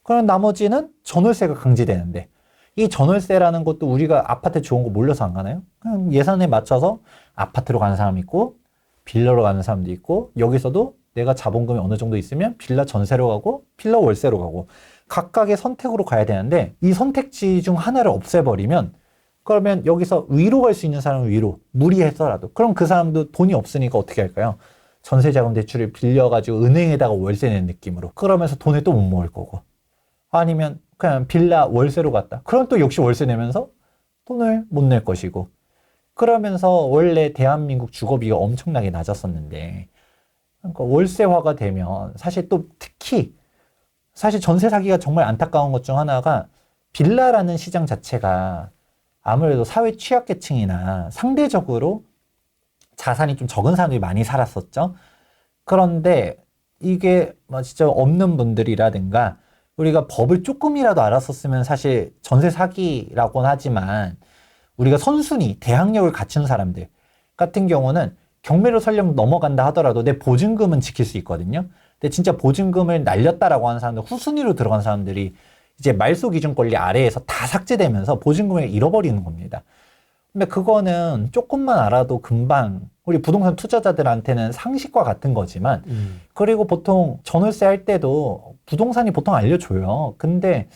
S2: 그럼 나머지는 전월세가 강제되는데, 이 전월세라는 것도 우리가 아파트 좋은 거 몰려서 안 가나요? 그냥 예산에 맞춰서 아파트로 가는 사람이 있고, 빌라로 가는 사람도 있고, 여기서도 내가 자본금이 어느 정도 있으면 빌라 전세로 가고, 빌라 월세로 가고, 각각의 선택으로 가야 되는데, 이 선택지 중 하나를 없애버리면, 그러면 여기서 위로 갈 수 있는 사람은 위로, 무리해서라도. 그럼 그 사람도 돈이 없으니까 어떻게 할까요? 전세자금 대출을 빌려가지고 은행에다가 월세 내는 느낌으로. 그러면서 돈을 또 못 모을 거고. 아니면 그냥 빌라 월세로 갔다. 그럼 또 역시 월세 내면서 돈을 못 낼 것이고. 그러면서 원래 대한민국 주거비가 엄청나게 낮았었는데, 그러니까 월세화가 되면 사실 또 특히 사실 전세 사기가 정말 안타까운 것 중 하나가 빌라라는 시장 자체가 아무래도 사회 취약계층이나 상대적으로 자산이 좀 적은 사람들이 많이 살았었죠. 그런데 이게 진짜 없는 분들이라든가 우리가 법을 조금이라도 알았었으면 사실 전세 사기라고는 하지만 우리가 선순위, 대학력을 갖춘 사람들 같은 경우는 경매로 설령 넘어간다 하더라도 내 보증금은 지킬 수 있거든요. 근데 진짜 보증금을 날렸다라고 하는 사람들, 후순위로 들어간 사람들이 이제 말소 기준 권리 아래에서 다 삭제되면서 보증금을 잃어버리는 겁니다. 근데 그거는 조금만 알아도 금방 우리 부동산 투자자들한테는 상식과 같은 거지만 그리고 보통 전월세 할 때도 부동산이 보통 알려줘요. 근데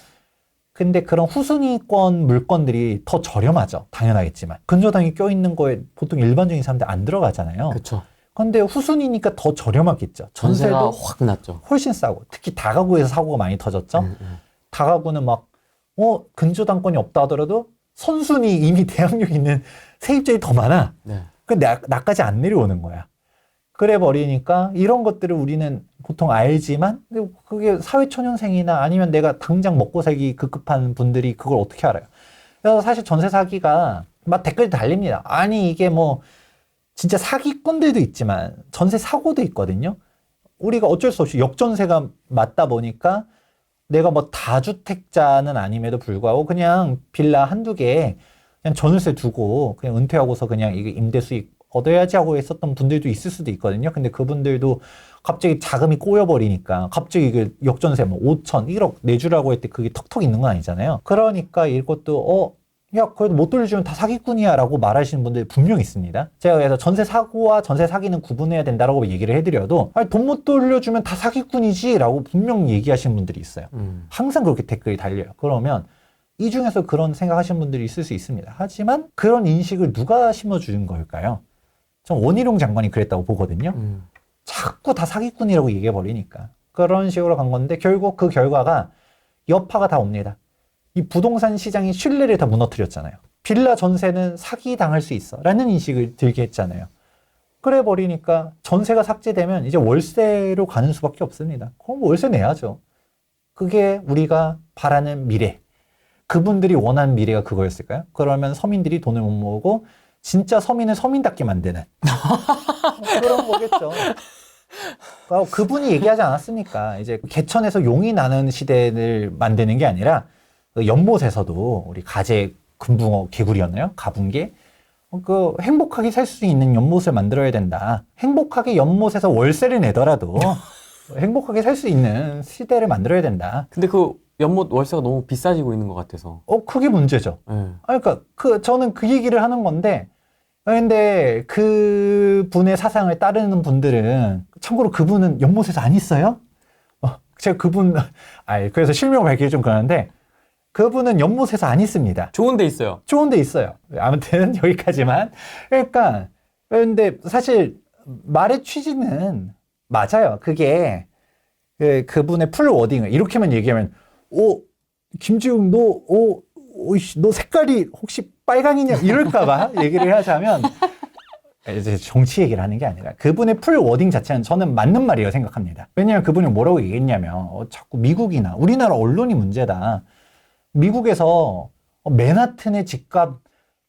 S2: 그런 후순위권 물건들이 더 저렴하죠. 당연하겠지만. 근저당이 껴있는 거에 보통 일반적인 사람들 안 들어가잖아요.
S1: 그렇죠.
S2: 근데 후순위니까 더 저렴하겠죠.
S1: 전세가
S2: 전세도
S1: 확 낮죠.
S2: 훨씬 싸고. 특히 다가구에서 사고가 많이 터졌죠. 다가구는 근저당권이 없다 하더라도 선순위 이미 대항력 있는 세입자이 더 많아.
S1: 네.
S2: 근데 나까지 안 내려오는 거야. 그래 버리니까 이런 것들을 우리는 보통 알지만 그게 사회초년생이나 아니면 내가 당장 먹고 살기 급급한 분들이 그걸 어떻게 알아요? 그래서 사실 전세 사기가 막 댓글이 달립니다. 아니 이게 진짜 사기꾼들도 있지만 전세 사고도 있거든요. 우리가 어쩔 수 없이 역전세가 맞다 보니까 내가 다주택자는 아님에도 불구하고 그냥 빌라 한두 개 그냥 전월세 두고 그냥 은퇴하고서 그냥 이게 임대 수익 얻어야지 하고 했었던 분들도 있을 수도 있거든요. 근데 그분들도 갑자기 자금이 꼬여버리니까 갑자기 이게 역전세 5천, 1억 내주라고 할 때 그게 턱턱 있는 건 아니잖아요. 그러니까 이것도 야, 그래도 못 돌려주면 다 사기꾼이야 라고 말하시는 분들이 분명히 있습니다. 제가 그래서 전세 사고와 전세 사기는 구분해야 된다라고 얘기를 해드려도 돈 못 돌려주면 다 사기꾼이지 라고 분명히 얘기하시는 분들이 있어요. 항상 그렇게 댓글이 달려요. 그러면 이 중에서 그런 생각하시는 분들이 있을 수 있습니다. 하지만 그런 인식을 누가 심어주는 걸까요? 전 원희룡 장관이 그랬다고 보거든요. 자꾸 다 사기꾼이라고 얘기해버리니까. 그런 식으로 간 건데 결국 그 결과가 여파가 다 옵니다. 이 부동산 시장이 신뢰를 다 무너뜨렸잖아요. 빌라 전세는 사기당할 수 있어 라는 인식을 들게 했잖아요. 그래 버리니까 전세가 삭제되면 이제 월세로 가는 수밖에 없습니다. 그럼 월세 내야죠. 그게 우리가 바라는 미래. 그분들이 원하는 미래가 그거였을까요? 그러면 서민들이 돈을 못 모으고 진짜 서민을 서민답게 만드는 그런 거겠죠. 그분이 얘기하지 않았습니까? 이제 개천에서 용이 나는 시대를 만드는 게 아니라 연못에서도 우리 가재 금붕어 개구리였나요? 가분개? 행복하게 살 수 있는 연못을 만들어야 된다. 행복하게 연못에서 월세를 내더라도 행복하게 살 수 있는 시대를 만들어야 된다.
S1: 근데 그 연못 월세가 너무 비싸지고 있는 것 같아서.
S2: 그게 문제죠.
S1: 네.
S2: 그러니까 저는 그 얘기를 하는 건데, 근데 그 분의 사상을 따르는 분들은 참고로 그분은 연못에서 안 있어요? 제가 그래서 실명 밝히기 좀 그러는데 그분은 연못에서 안 있습니다.
S1: 좋은 데 있어요.
S2: 좋은 데 있어요. 아무튼 여기까지만. 그러니까 근데 사실 말의 취지는 맞아요. 그게 그분의 풀 워딩을 이렇게만 얘기하면 김지웅 너 색깔이 혹시 빨강이냐 이럴까봐 얘기를 하자면 이제 정치 얘기를 하는 게 아니라 그분의 풀 워딩 자체는 저는 맞는 말이라고 생각합니다. 왜냐하면 그분이 뭐라고 얘기했냐면 자꾸 미국이나 우리나라 언론이 문제다. 미국에서 맨하튼의 집값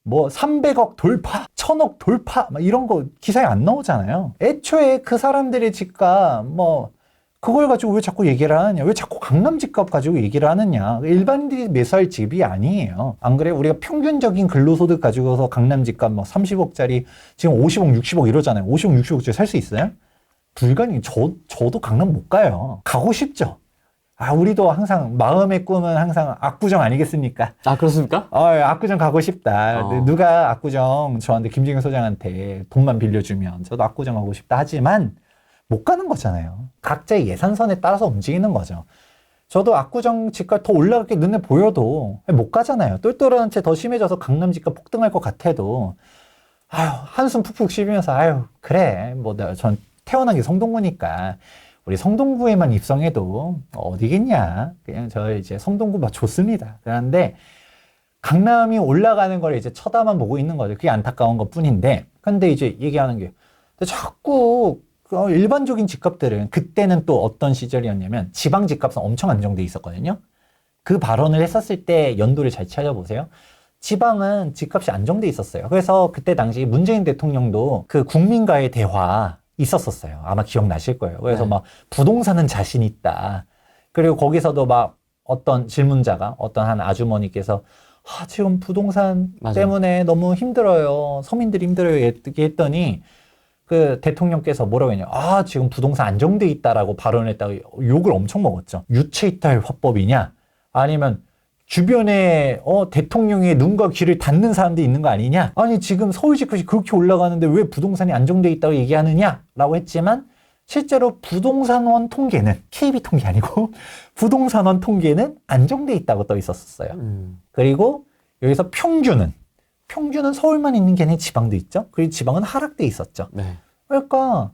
S2: 뭐 300억 돌파, 1000억 돌파 막 이런 거 기사에 안 나오잖아요. 애초에 그 사람들의 집값 뭐 그걸 가지고 왜 자꾸 얘기를 하느냐, 왜 자꾸 강남 집값 가지고 얘기를 하느냐. 일반인들이 매수할 집이 아니에요. 안 그래? 우리가 평균적인 근로소득 가지고서 강남 집값 뭐 30억짜리 지금 50억 60억 이러잖아요. 50억 60억짜리 살 수 있어요? 불가능. 저도 강남 못 가요. 가고 싶죠. 우리도 항상 마음의 꿈은 항상 압구정 아니겠습니까?
S1: 그렇습니까?
S2: 압구정 가고 싶다. 누가 압구정 저한테 김진경 소장한테 돈만 빌려주면 저도 압구정 가고 싶다 하지만 못 가는 거잖아요. 각자의 예산선에 따라서 움직이는 거죠. 저도 압구정 집값 더 올라갈 게 눈에 보여도 못 가잖아요. 똘똘한 채 더 심해져서 강남 집값 폭등할 것 같아도 한숨 푹푹 쉬면서 그래 전 태어난 게 성동구니까 우리 성동구에만 입성해도 어디겠냐. 그냥 저 이제 성동구 막 좋습니다. 그런데 강남이 올라가는 걸 이제 쳐다만 보고 있는 거죠. 그게 안타까운 것 뿐인데. 근데 이제 얘기하는 게 자꾸 일반적인 집값들은 그때는 또 어떤 시절이었냐면 지방 집값은 엄청 안정돼 있었거든요. 그 발언을 했었을 때 연도를 잘 찾아보세요. 지방은 집값이 안정돼 있었어요. 그래서 그때 당시 문재인 대통령도 그 국민과의 대화 있었었어요. 아마 기억나실 거예요. 그래서 막 부동산은 자신 있다. 그리고 거기서도 막 어떤 질문자가 어떤 한 아주머니께서 지금 부동산 때문에 너무 힘들어요. 서민들이 힘들어요. 이렇게 했더니 그 대통령께서 뭐라고 했냐. 지금 부동산 안정돼 있다라고 발언했다고 욕을 엄청 먹었죠. 유체이탈 화법이냐? 아니면 주변에 대통령의 눈과 귀를 닫는 사람들이 있는 거 아니냐? 아니 지금 서울 집값이 그렇게 올라가는데 왜 부동산이 안정돼 있다고 얘기하느냐? 라고 했지만 실제로 부동산원 통계는 KB 통계 아니고 부동산원 통계는 안정돼 있다고 떠 있었어요. 그리고 여기서 평균은 서울만 있는 게 아니라 지방도 있죠. 그리고 지방은 하락돼 있었죠.
S1: 네.
S2: 그러니까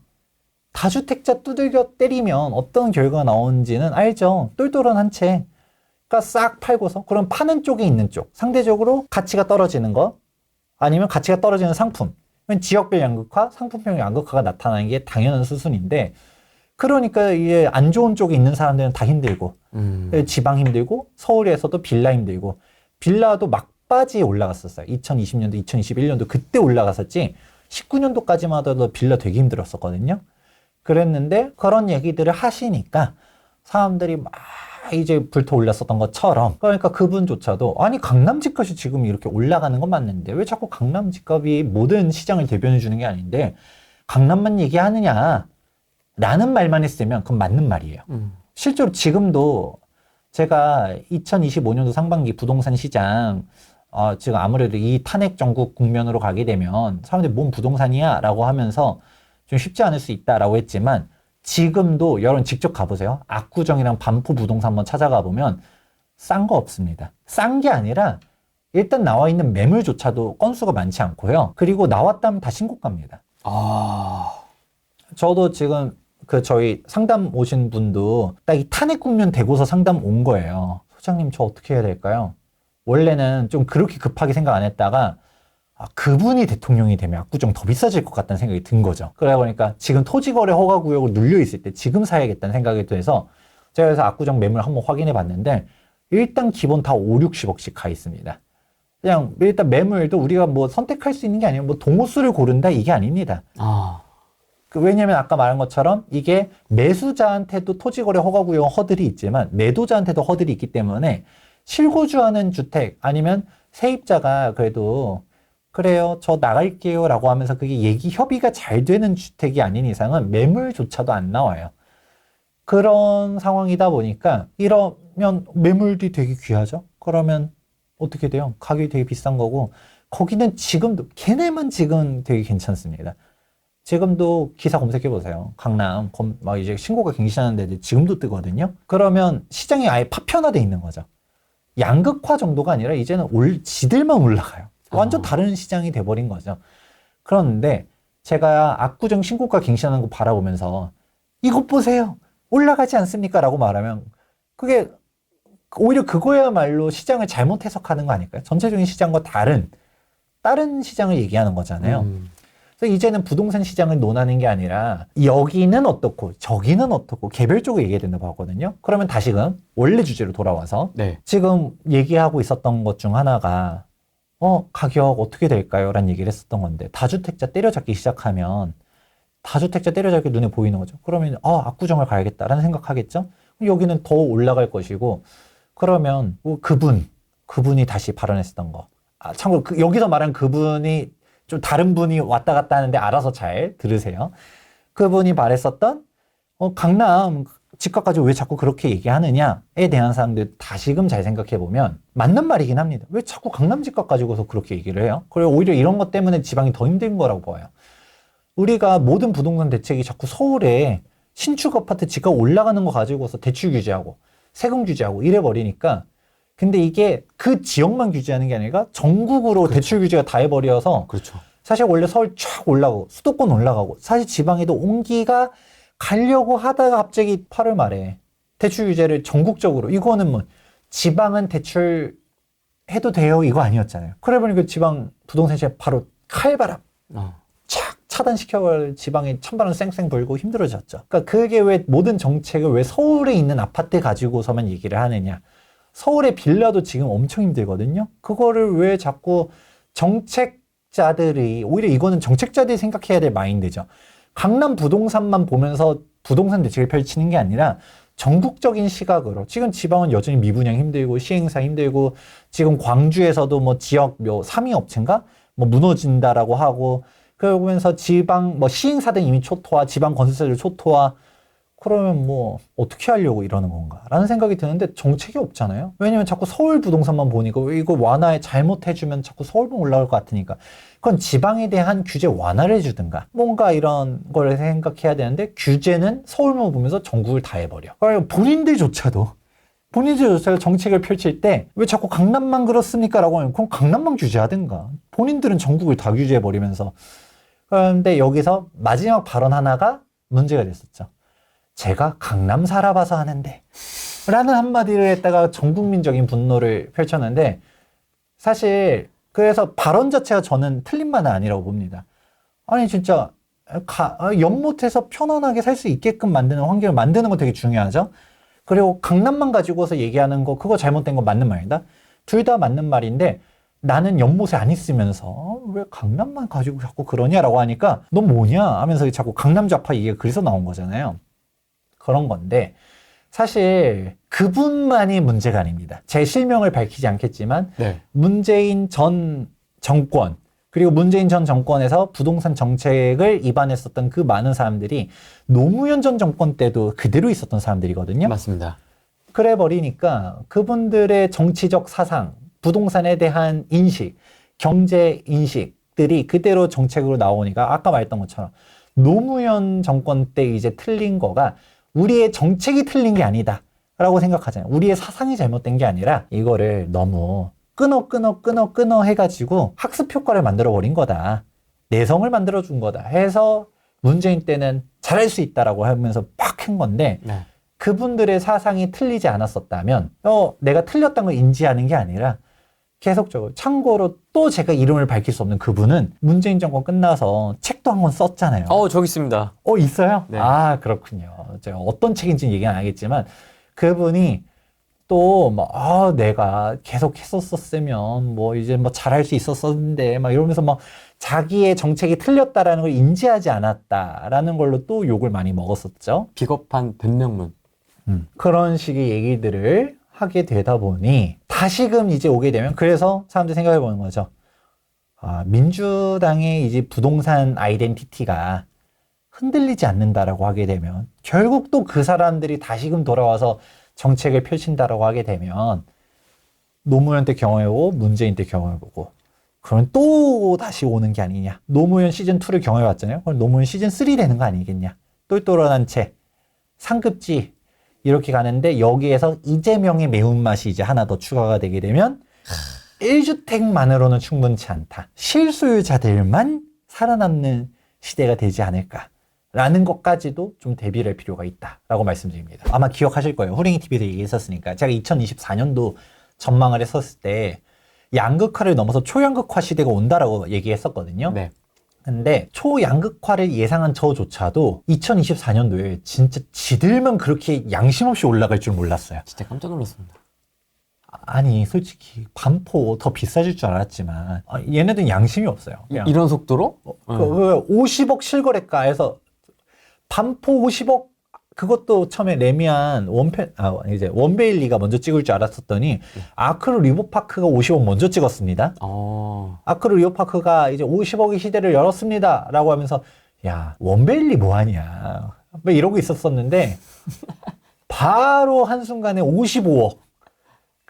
S2: 다주택자 두들겨 때리면 어떤 결과가 나오는지는 알죠. 똘똘한 한 채. 그러니까 싹 팔고서 그럼 파는 쪽에 있는 쪽 상대적으로 가치가 떨어지는 거 아니면 가치가 떨어지는 상품 지역별 양극화, 상품별 양극화가 나타나는 게 당연한 수순인데 그러니까 이게 안 좋은 쪽에 있는 사람들은 다 힘들고 지방 힘들고 서울에서도 빌라 힘들고 빌라도 막바지에 올라갔었어요. 2020년도, 2021년도 그때 올라갔었지 19년도까지만 하더라도 빌라 되게 힘들었었거든요. 그랬는데 그런 얘기들을 하시니까 사람들이 막 이제 불타 올랐었던 것처럼 그러니까 그분조차도 아니 강남 집값이 지금 이렇게 올라가는 건 맞는데 왜 자꾸 강남 집값이 모든 시장을 대변해 주는 게 아닌데 강남만 얘기하느냐 라는 말만 했으면 그건 맞는 말이에요. 실제로 지금도 제가 2025년도 상반기 부동산 시장 지금 아무래도 이 탄핵 정국 국면으로 가게 되면 사람들이 뭔 부동산이야 라고 하면서 좀 쉽지 않을 수 있다라고 했지만 지금도 여러분 직접 가보세요. 압구정이랑 반포 부동산 한번 찾아가 보면 싼 거 없습니다. 싼 게 아니라 일단 나와 있는 매물조차도 건수가 많지 않고요. 그리고 나왔다면 다 신고가입니다. 저도 지금 저희 상담 오신 분도 딱 이 탄핵 국면 되고서 상담 온 거예요. 소장님 저 어떻게 해야 될까요? 원래는 좀 그렇게 급하게 생각 안 했다가 그분이 대통령이 되면 압구정 더 비싸질 것 같다는 생각이 든 거죠. 그러다 보니까 지금 토지거래 허가구역을 눌려있을 때 지금 사야겠다는 생각이 들어서 제가 그래서 압구정 매물 한번 확인해 봤는데 일단 기본 다 5, 60억씩 가 있습니다. 그냥 일단 매물도 우리가 뭐 선택할 수 있는 게 아니에요. 뭐 동호수를 고른다 이게 아닙니다. 왜냐면 아까 말한 것처럼 이게 매수자한테도 토지거래 허가구역 허들이 있지만 매도자한테도 허들이 있기 때문에 실거주하는 주택 아니면 세입자가 그래도 그래요 저 나갈게요 라고 하면서 그게 협의가 잘 되는 주택이 아닌 이상은 매물조차도 안 나와요. 그런 상황이다 보니까 이러면 매물이 되게 귀하죠. 그러면 어떻게 돼요? 가격이 되게 비싼 거고 거기는 지금도 걔네만 지금 되게 괜찮습니다. 지금도 기사 검색해 보세요. 강남 막 이제 신고가 갱신하는 데들 지금도 뜨거든요. 그러면 시장이 아예 파편화돼 있는 거죠. 양극화 정도가 아니라 이제는 지들만 올라가요. 완전 다른 시장이 돼버린 거죠. 그런데 제가 압구정 신고가 갱신하는 거 바라보면서 이것 보세요. 올라가지 않습니까? 라고 말하면 그게 오히려 그거야말로 시장을 잘못 해석하는 거 아닐까요? 전체적인 시장과 다른 시장을 얘기하는 거잖아요. 그래서 이제는 부동산 시장을 논하는 게 아니라 여기는 어떻고 저기는 어떻고 개별적으로 얘기해야 된다고 하거든요. 그러면 다시금 원래 주제로 돌아와서
S1: 네.
S2: 지금 얘기하고 있었던 것 중 하나가 가격 어떻게 될까요? 라는 얘기를 했었던 건데 다주택자 때려잡기 시작하면 다주택자 때려잡기 눈에 보이는 거죠. 그러면 압구정을 가야겠다라는 생각하겠죠. 여기는 더 올라갈 것이고 그러면 뭐 그분이 다시 발언했었던 거. 참고로 여기서 말한 그분이 좀 다른 분이 왔다 갔다 하는데 알아서 잘 들으세요. 그분이 말했었던 강남 집값 가지고 왜 자꾸 그렇게 얘기하느냐에 대한 사람들 다시금 잘 생각해 보면 맞는 말이긴 합니다. 왜 자꾸 강남 집값 가지고서 그렇게 얘기를 해요? 그리고 오히려 이런 것 때문에 지방이 더 힘든 거라고 봐요. 우리가 모든 부동산 대책이 자꾸 서울에 신축 아파트 집값 올라가는 거 가지고서 대출 규제하고 세금 규제하고 이래 버리니까 근데 이게 그 지역만 규제하는 게 아니라 전국으로
S1: 그렇죠.
S2: 대출 규제가 다 해버려서
S1: 그렇죠.
S2: 사실 원래 서울 쫙 올라가고 수도권 올라가고 사실 지방에도 온기가 가려고 하다가 갑자기 8월 말에 대출 규제를 전국적으로 이거는 뭐 지방은 대출 해도 돼요 이거 아니었잖아요. 그래 보니까 지방 부동산 시장 바로 칼바람 착 차단시켜버려 지방에 찬바람 쌩쌩 불고 힘들어졌죠. 그러니까 그게 왜 모든 정책을 왜 서울에 있는 아파트 가지고서만 얘기를 하느냐. 서울의 빌라도 지금 엄청 힘들거든요. 그거를 왜 자꾸 정책자들이 오히려 이거는 정책자들이 생각해야 될 마인드죠. 강남 부동산만 보면서 부동산 대책을 펼치는 게 아니라 전국적인 시각으로 지금 지방은 여전히 미분양 힘들고 시행사 힘들고 지금 광주에서도 뭐 지역 3위 업체인가 뭐 무너진다라고 하고 그러면서 지방 뭐 시행사들 이미 초토화 지방 건설사들 초토화 그러면 뭐 어떻게 하려고 이러는 건가 라는 생각이 드는데 정책이 없잖아요. 왜냐면 자꾸 서울 부동산만 보니까 이거 완화에 잘못해주면 자꾸 서울만 올라갈 것 같으니까 그건 지방에 대한 규제 완화를 해주든가 뭔가 이런 걸 생각해야 되는데 규제는 서울만 보면서 전국을 다 해버려. 그러니까 본인들조차도 정책을 펼칠 때 왜 자꾸 강남만 그렇습니까? 라고 하면 그럼 강남만 규제하든가 본인들은 전국을 다 규제해버리면서 그런데 여기서 마지막 발언 하나가 문제가 됐었죠. 제가 강남 살아봐서 하는데 라는 한마디를 했다가 전국민적인 분노를 펼쳤는데 사실 그래서 발언 자체가 저는 틀린 말은 아니라고 봅니다. 아니 진짜 연못에서 편안하게 살 수 있게끔 만드는 환경을 만드는 거 되게 중요하죠. 그리고 강남만 가지고서 얘기하는 거 그거 잘못된 거 맞는 말이다. 둘 다 맞는 말인데 나는 연못에 안 있으면서 왜 강남만 가지고 자꾸 그러냐라고 하니까 너 뭐냐 하면서 자꾸 강남 좌파 얘기가 그래서 나온 거잖아요. 그런 건데 사실 그분만이 문제가 아닙니다. 제 실명을 밝히지 않겠지만
S1: 네.
S2: 문재인 전 정권 그리고 문재인 전 정권에서 부동산 정책을 입안했었던 그 많은 사람들이 노무현 전 정권 때도 그대로 있었던 사람들이거든요.
S1: 맞습니다.
S2: 그래 버리니까 그분들의 정치적 사상, 부동산에 대한 인식, 경제 인식들이 그대로 정책으로 나오니까 아까 말했던 것처럼 노무현 정권 때 이제 틀린 거가 우리의 정책이 틀린 게 아니다 라고 생각하잖아요. 우리의 사상이 잘못된 게 아니라 이거를 너무 끊어 해가지고 학습 효과를 만들어 버린 거다. 내성을 만들어 준 거다 해서 문재인 때는 잘할 수 있다라고 하면서 팍 한 건데
S1: 네.
S2: 그분들의 사상이 틀리지 않았었다면 내가 틀렸다는 걸 인지하는 게 아니라 계속적으로 참고로 또 제가 이름을 밝힐 수 없는 그분은 문재인 정권 끝나서 책도 한 권 썼잖아요.
S1: 저기 있습니다.
S2: 있어요?
S1: 네.
S2: 아 그렇군요. 제가 어떤 책인지는 얘기 안 하겠지만 그분이 또 내가 계속 했었으면 이제 잘할 수 있었었는데 이러면서 자기의 정책이 틀렸다라는 걸 인지하지 않았다라는 걸로 또 욕을 많이 먹었었죠.
S1: 비겁한 변명문.
S2: 그런 식의 얘기들을 하게 되다 보니 다시금 이제 오게 되면 그래서 사람들이 생각해 보는 거죠. 민주당의 이제 부동산 아이덴티티가 흔들리지 않는다라고 하게 되면 결국 또 그 사람들이 다시금 돌아와서 정책을 펼친다라고 하게 되면 노무현 때 경험해보고 문재인 때 경험해보고 그러면 또 다시 오는 게 아니냐. 노무현 시즌2를 경험해봤잖아요. 그럼 노무현 시즌3 되는 거 아니겠냐. 똘똘한 채 상급지 이렇게 가는데 여기에서 이재명의 매운맛이 이제 하나 더 추가가 되게 되면 1주택만으로는 충분치 않다. 실소유자들만 살아남는 시대가 되지 않을까라는 것까지도 좀 대비할 필요가 있다라고 말씀드립니다. 아마 기억하실 거예요. 후랭이 TV에서 얘기했었으니까 제가 2024년도 전망을 했었을 때 양극화를 넘어서 초양극화 시대가 온다라고 얘기했었거든요.
S1: 네.
S2: 근데 초양극화를 예상한 저조차도 2024년도에 진짜 지들만 그렇게 양심 없이 올라갈 줄 몰랐어요.
S1: 진짜 깜짝 놀랐습니다.
S2: 아니 솔직히 반포 더 비싸질 줄 알았지만 얘네들은 양심이 없어요. 그냥
S1: 이런 속도로?
S2: 50억 실거래가에서 반포 50억 그것도 처음에 레미안 이제 원베일리가 먼저 찍을 줄 알았었더니 아크루 리버파크가 50억 먼저 찍었습니다. 아크루 리버파크가 이제 50억의 시대를 열었습니다 라고 하면서 야 원베일리 뭐하냐 뭐 이러고 있었었는데 바로 한순간에 55억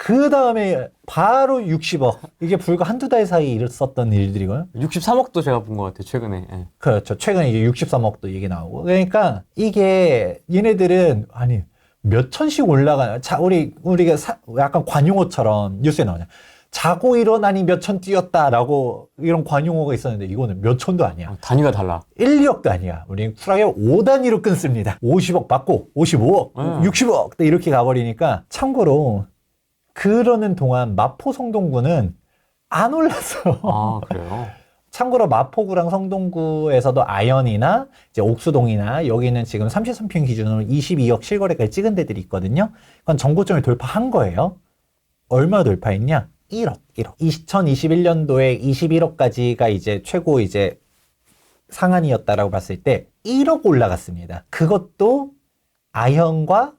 S2: 그 다음에 바로 60억. 이게 불과 한두 달 사이에 있었던 일들이고요.
S1: 63억도 제가 본 것 같아요, 최근에. 예.
S2: 그렇죠. 최근에 이제 63억도 얘기 나오고. 그러니까 이게 얘네들은 아니 몇 천씩 올라가요. 자, 우리가 약간 관용어처럼 뉴스에 나오냐. 자고 일어나니 몇 천 뛰었다라고 이런 관용어가 있었는데 이거는 몇 천도 아니야.
S1: 단위가 달라.
S2: 1, 2억도 아니야. 우리 쿨하게 5단위로 끊습니다. 50억 받고 55억, 60억 이렇게 가버리니까 참고로 그러는 동안 마포 성동구는 안 올랐어요.
S1: 아, 그래요?
S2: 참고로 마포구랑 성동구에서도 아현이나 이제 옥수동이나 여기는 지금 33평 기준으로 22억 실거래까지 찍은 데들이 있거든요. 그건 정고점을 돌파한 거예요. 얼마 돌파했냐? 1억. 2021년도에 21억까지가 이제 최고 이제 상한이었다라고 봤을 때 1억 올라갔습니다. 그것도 아현과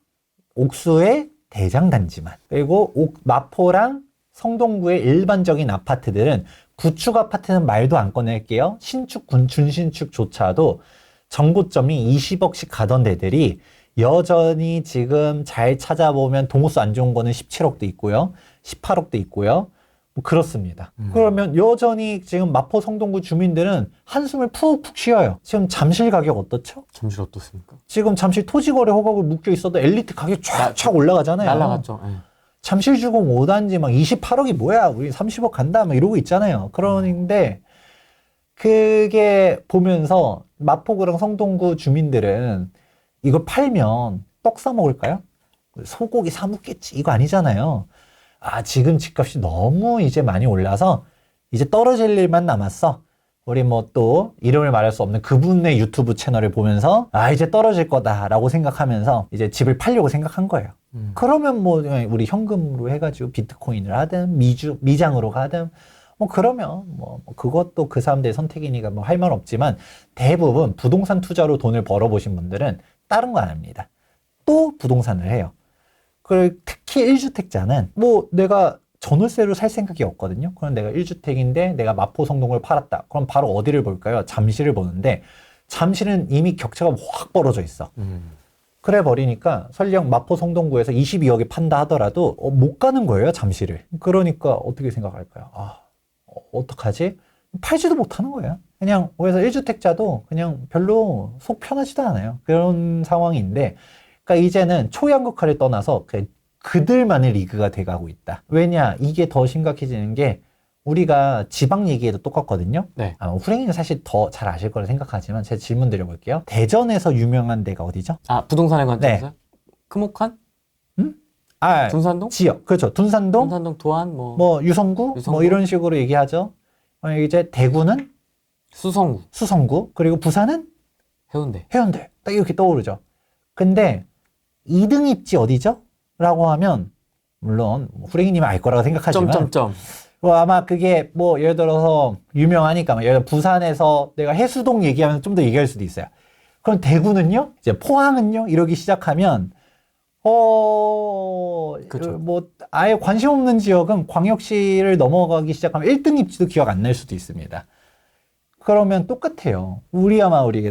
S2: 옥수의 대장단지만. 그리고 마포랑 성동구의 일반적인 아파트들은 구축 아파트는 말도 안 꺼낼게요. 신축, 준신축조차도 정고점이 20억씩 가던 데들이 여전히 지금 잘 찾아보면 동호수 안 좋은 거는 17억도 있고요. 18억도 있고요. 뭐 그렇습니다. 그러면 여전히 지금 마포 성동구 주민들은 한숨을 푹푹 쉬어요. 지금 잠실 가격 어떻죠?
S1: 잠실 어떻습니까?
S2: 지금 잠실 토지거래 허가가 묶여 있어도 엘리트 가격 쫙쫙 올라가잖아요.
S1: 날라갔죠. 예.
S2: 잠실 주공 5단지 막 28억이 뭐야? 우리 30억 간다? 막 이러고 있잖아요. 그런데 그게 보면서 마포구랑 성동구 주민들은 이걸 팔면 떡 사 먹을까요? 소고기 사 먹겠지. 이거 아니잖아요. 아, 지금 집값이 너무 이제 많이 올라서 이제 떨어질 일만 남았어. 우리 뭐 또 이름을 말할 수 없는 그분의 유튜브 채널을 보면서 아, 이제 떨어질 거다라고 생각하면서 이제 집을 팔려고 생각한 거예요. 그러면 뭐 우리 현금으로 해가지고 비트코인을 하든 미장으로 가든 뭐 그러면 뭐 그것도 그 사람들의 선택이니까 뭐 할 말 없지만 대부분 부동산 투자로 돈을 벌어보신 분들은 다른 거 안 합니다. 또 부동산을 해요. 그리고 특히 1주택자는 뭐 내가 전월세로 살 생각이 없거든요. 그럼 내가 1주택인데 내가 마포 성동을 팔았다. 그럼 바로 어디를 볼까요? 잠실을 보는데 잠실은 이미 격차가 확 벌어져 있어. 그래 버리니까 설령 마포 성동구에서 22억에 판다 하더라도 못 가는 거예요, 잠실을. 그러니까 어떻게 생각할까요? 아, 어떡하지? 팔지도 못하는 거예요. 그냥 그래서 1주택자도 그냥 별로 속 편하지도 않아요. 그런 상황인데 그러니까 이제는 초양극화를 떠나서 그들만의 리그가 돼가고 있다. 왜냐? 이게 더 심각해지는 게 우리가 지방 얘기에도 똑같거든요.
S1: 네.
S2: 후랭이는 사실 더 잘 아실 거라 생각하지만 제가 질문 드려볼게요. 대전에서 유명한 데가 어디죠?
S1: 아, 부동산에 관해서? 크목한? 둔산동?
S2: 지역. 그렇죠. 둔산동?
S1: 둔산동, 도안,
S2: 뭐 유성구? 뭐 이런 식으로 얘기하죠. 이제 대구는?
S1: 수성구.
S2: 수성구. 그리고 부산은?
S1: 해운대.
S2: 해운대. 딱 이렇게 떠오르죠. 근데 2등 입지 어디죠? 라고 하면 물론 후랭이님은 알 거라고 생각하지만 아마 그게 뭐 예를 들어서 유명하니까 예를 들어 부산에서 내가 해수동 얘기하면 좀 더 얘기할 수도 있어요. 그럼 대구는요? 이제 포항은요? 이러기 시작하면
S1: 그렇죠.
S2: 뭐 아예 관심 없는 지역은 광역시를 넘어가기 시작하면 1등 입지도 기억 안 날 수도 있습니다. 그러면 똑같아요. 우리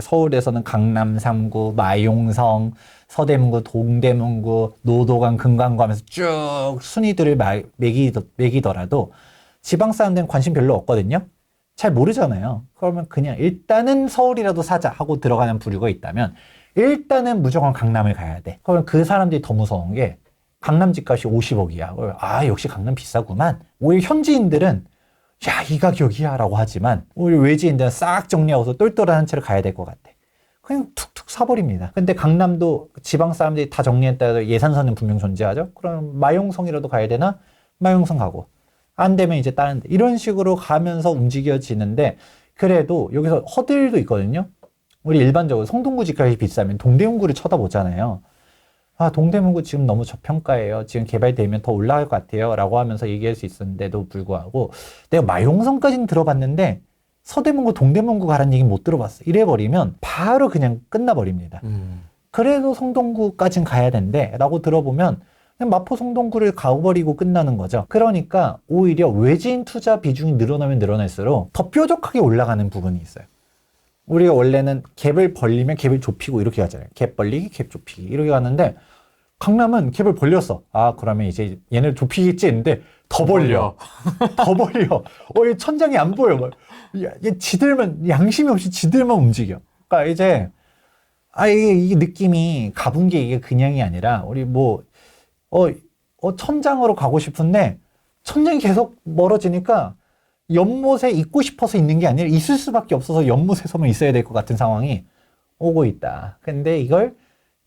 S2: 서울에서는 강남 3구, 마용성, 서대문구, 동대문구, 노도강, 금강구 하면서 쭉 순위들을 매기더라도 지방 사람들은 관심 별로 없거든요. 잘 모르잖아요. 그러면 그냥 일단은 서울이라도 사자 하고 들어가는 부류가 있다면 일단은 무조건 강남을 가야 돼. 그러면 그 사람들이 더 무서운 게 강남 집값이 50억이야. 아, 역시 강남 비싸구만. 오히려 현지인들은 야, 이 가격이야 라고 하지만 우리 외지인들은 싹 정리하고서 똘똘한 한 채를 가야 될 것 같아. 그냥 툭툭 사버립니다. 근데 강남도 지방 사람들이 다 정리했다 해도 예산선은 분명 존재하죠. 그럼 마용성이라도 가야 되나? 마용성 가고. 안 되면 이제 다른 데. 이런 식으로 가면서 움직여지는데 그래도 여기서 허들도 있거든요. 우리 일반적으로 성동구 집값이 비싸면 동대문구를 쳐다보잖아요. 아, 동대문구 지금 너무 저평가예요. 지금 개발되면 더 올라갈 것 같아요. 라고 하면서 얘기할 수 있었는데도 불구하고 내가 마용성까지는 들어봤는데 서대문구, 동대문구 가라는 얘기 못 들어봤어. 이래버리면 바로 그냥 끝나버립니다. 그래도 성동구까진 가야 된대 라고 들어보면 그냥 마포 성동구를 가버리고 끝나는 거죠. 그러니까 오히려 외지인 투자 비중이 늘어나면 늘어날수록 더 뾰족하게 올라가는 부분이 있어요. 우리가 원래는 갭을 벌리면 갭을 좁히고 이렇게 가잖아요. 갭 벌리기, 갭 좁히기 이렇게 가는데 강남은 갭을 벌렸어. 아, 그러면 이제 얘네를 좁히겠지 했는데 더 벌려. 더 벌려. 얘 천장이 안 보여. 얘 지들만, 양심이 없이 지들만 움직여. 그러니까 이제, 이게 느낌이 가본 게 이게 그냥이 아니라, 우리 천장으로 가고 싶은데, 천장이 계속 멀어지니까, 연못에 있고 싶어서 있는 게 아니라, 있을 수밖에 없어서 연못에서만 있어야 될 것 같은 상황이 오고 있다. 근데 이걸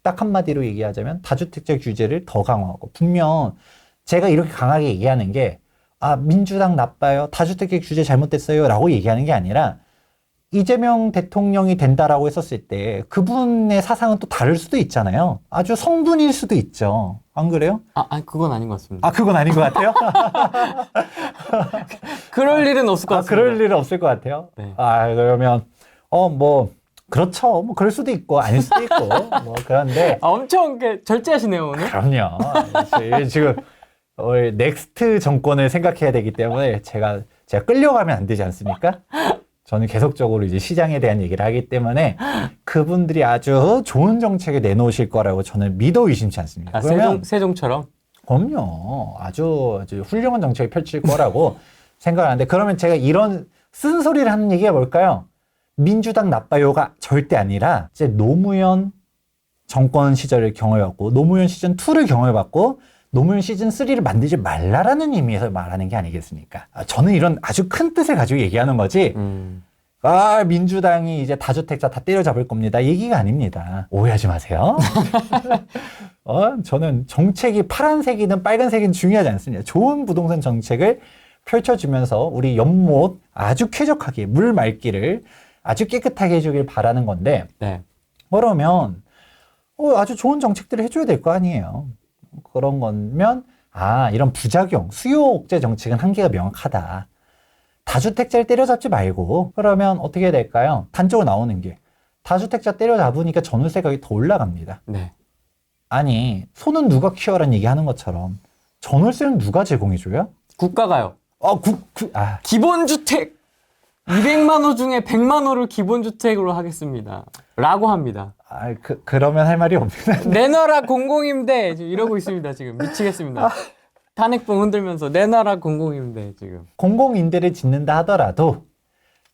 S2: 딱 한마디로 얘기하자면, 다주택자 규제를 더 강화하고, 분명, 제가 이렇게 강하게 얘기하는 게 민주당 나빠요. 다주택자 규제 잘못됐어요. 라고 얘기하는 게 아니라 이재명 대통령이 된다라고 했었을 때 그분의 사상은 또 다를 수도 있잖아요. 아주 성분일 수도 있죠. 안 그래요?
S1: 그건 아닌 것 같습니다.
S2: 그건 아닌 것 같아요?
S1: 그럴 일은 없을 것 같습니다.
S2: 그럴 일은 없을 것 같아요?
S1: 네.
S2: 그러면 그렇죠. 그럴 수도 있고 아닐 수도 있고 그런데
S1: 엄청 절제하시네요 오늘.
S2: 그럼요. 지금 넥스트 정권을 생각해야 되기 때문에 제가 끌려가면 안 되지 않습니까? 저는 계속적으로 이제 시장에 대한 얘기를 하기 때문에 그분들이 아주 좋은 정책을 내놓으실 거라고 저는 믿어 의심치 않습니다. 그러면
S1: 세종처럼?
S2: 그럼요. 아주 훌륭한 정책을 펼칠 거라고 생각하는데 그러면 제가 이런 쓴소리를 하는 얘기가 뭘까요? 민주당 나빠요가 절대 아니라 이제 노무현 정권 시절을 경험해봤고 노무현 시즌 2를 경험해봤고 노무현 시즌 3를 만들지 말라라는 의미에서 말하는 게 아니겠습니까? 저는 이런 아주 큰 뜻을 가지고 얘기하는 거지. 민주당이 이제 다주택자 다 때려잡을 겁니다. 얘기가 아닙니다. 오해하지 마세요. 저는 정책이 파란색이든 빨간색이든 중요하지 않습니다. 좋은 부동산 정책을 펼쳐주면서 우리 연못 아주 쾌적하게 물 맑기를 아주 깨끗하게 해주길 바라는 건데
S1: 네.
S2: 그러면 아주 좋은 정책들을 해줘야 될 거 아니에요. 그런 거면 이런 부작용, 수요 억제 정책은 한계가 명확하다. 다주택자를 때려잡지 말고 그러면 어떻게 해야 될까요? 단적으로 나오는 게 다주택자 때려잡으니까 전월세 가격이 더 올라갑니다.
S1: 네.
S2: 아니 소는 누가 키워라는 얘기하는 것처럼 전월세는 누가 제공해줘요?
S1: 국가가요.
S2: 기본주택
S1: 200만 호 중에 100만 호를 기본주택으로 하겠습니다. 라고 합니다.
S2: 그러면 할 말이 없는데.
S1: 내놔라 공공임대 지금 이러고 있습니다. 지금 미치겠습니다. 탄핵봉 흔들면서 내놔라 공공임대 지금.
S2: 공공임대를 짓는다 하더라도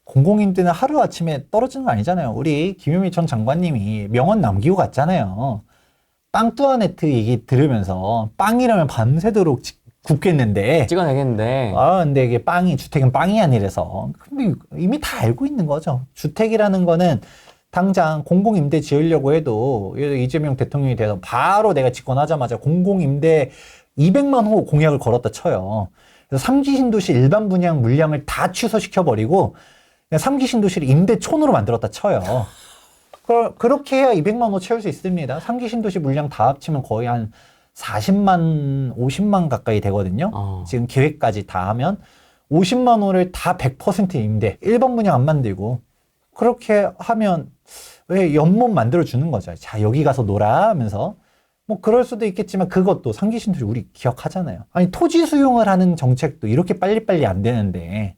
S2: 공공임대는 하루아침에 떨어지는 거 아니잖아요. 우리 김유미 전 장관님이 명언 남기고 갔잖아요. 빵뚜아네트 얘기 들으면서 빵이라면 밤새도록 굽겠는데
S1: 찍어내겠는데
S2: 근데 이게 주택은 빵이 아니라서 근데 이미 다 알고 있는 거죠. 주택이라는 거는 당장 공공임대 지으려고 해도 이재명 대통령이 돼서 바로 내가 집권하자마자 공공임대 200만 호 공약을 걸었다 쳐요. 그래서 3기 신도시 일반 분양 물량을 다 취소시켜버리고 3기 신도시를 임대촌으로 만들었다 쳐요. 그렇게 해야 200만 호 채울 수 있습니다. 3기 신도시 물량 다 합치면 거의 한 40만, 50만 가까이 되거든요. 지금 계획까지 다 하면 50만 호를 다 100% 임대, 1번 분양 안 만들고 그렇게 하면 왜 연못 만들어 주는 거죠. 자, 여기 가서 놀아 하면서 그럴 수도 있겠지만 그것도 상기 신도시 우리 기억하잖아요. 아니 토지 수용을 하는 정책도 이렇게 빨리빨리 안 되는데